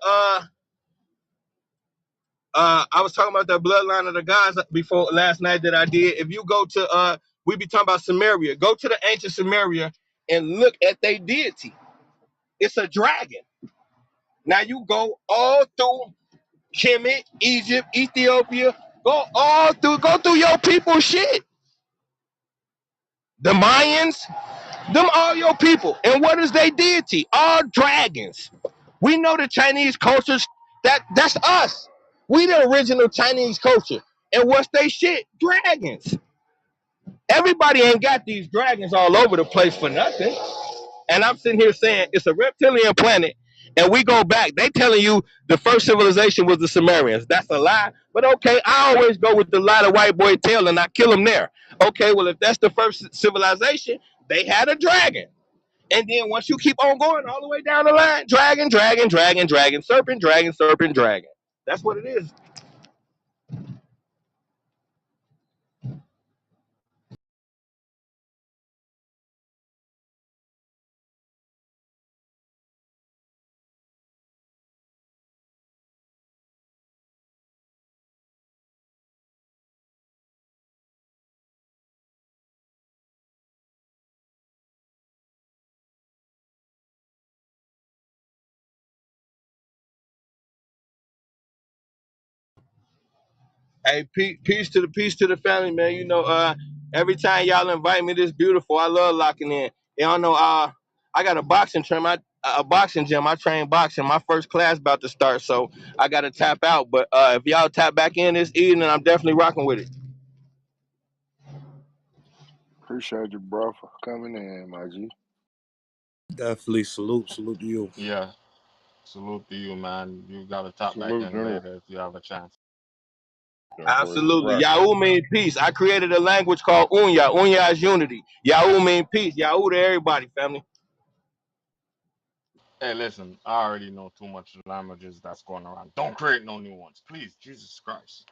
I was talking about that bloodline of the gods before last night that I did. If you go to we be talking about Samaria. Go to the ancient Samaria and look at their deity. It's a dragon. Now you go all through Kemet, Egypt, Ethiopia. Go through your people shit. The Mayans, them all your people. And what is their deity? All dragons. We know the Chinese cultures, that's us. We the original Chinese culture. And what's they shit? Dragons. Everybody ain't got these dragons all over the place for nothing. And I'm sitting here saying it's a reptilian planet, and we go back. They telling you the first civilization was the Sumerians. That's a lie. But okay, I always go with the lie the white boy tell, and I kill them there. Okay, well if that's the first civilization, they had a dragon. And then once you keep on going all the way down the line, dragon, dragon, dragon, dragon, serpent, dragon, serpent, dragon. That's what it is. Hey, peace to the family, man. You know, every time y'all invite me, this beautiful. I love locking in. Y'all know, I got a boxing term. A boxing gym. I train boxing. My first class about to start, so I got to tap out. But if y'all tap back in this evening, I'm definitely rocking with it. Appreciate you, bro, for coming in, my G. Definitely salute to you. Yeah, salute to you, man. You gotta tap back Salute, in General. later if you have a chance. Them boys is Absolutely. rocking. Yahoo mean peace. I created a language called Unya. Unya is unity. Yahoo mean peace. Yahoo to everybody, family. Hey, listen, I already know too much languages that's going around. Don't create no new ones, please. Jesus Christ.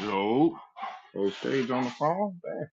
Yo, whole stage on the phone. Damn.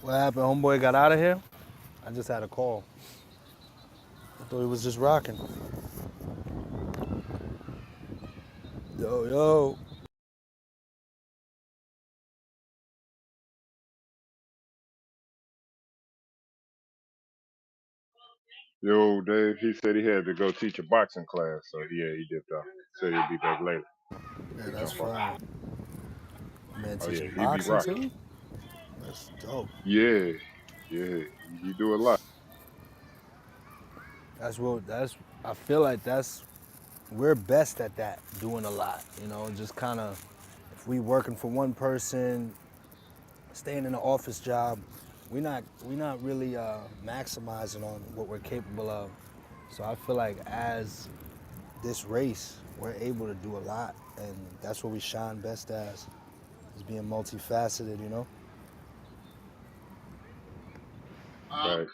What happened? Homeboy got out of here? I just had a call. I thought he was just rocking. Yo, yo. Yo, Dave, he said he had to go teach a boxing class, so yeah, he dipped off. Said he'll be back later. Yeah, Could that's jump on. fine. Man, Oh yeah, teaching he be boxing rocking. too? That's dope. Yeah, yeah, he do a lot. I feel like we're best at that, doing a lot. Just kind of, if we working for one person, staying in an office job, we not really maximizing on what we're capable of. So I feel like as this race, we're able to do a lot, and that's what we shine best as, is being multifaceted. Right.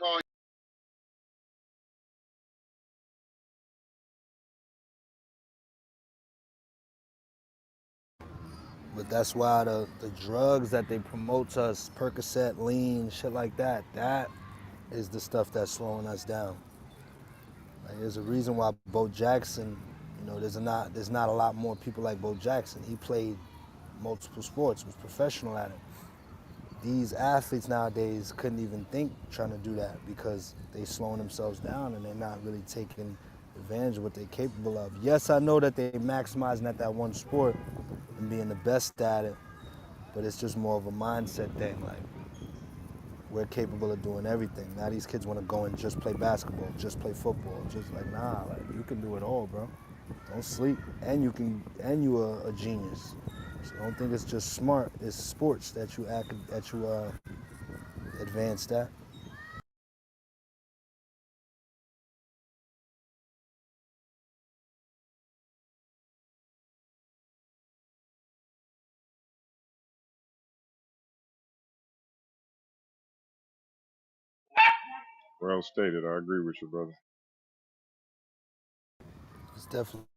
But that's why the drugs that they promote to us, Percocet, lean, shit like that, that is the stuff that's slowing us down. Like, there's a reason why Bo Jackson, there's not a lot more people like Bo Jackson. He played multiple sports, was professional at it. These athletes nowadays couldn't even think trying to do that because they slowing themselves down and they're not really taking advantage of what they're capable of. Yes, I know that they're maximizing at that one sport and being the best at it, but it's just more of a mindset thing. Like, we're capable of doing everything. Now these kids want to go and just play basketball, just play football, just like, nah, like, you can do it all, bro. Don't sleep, and you are a genius. So don't think it's just smart. It's sports that you advanced at. Well stated. I agree with you, brother. It's definitely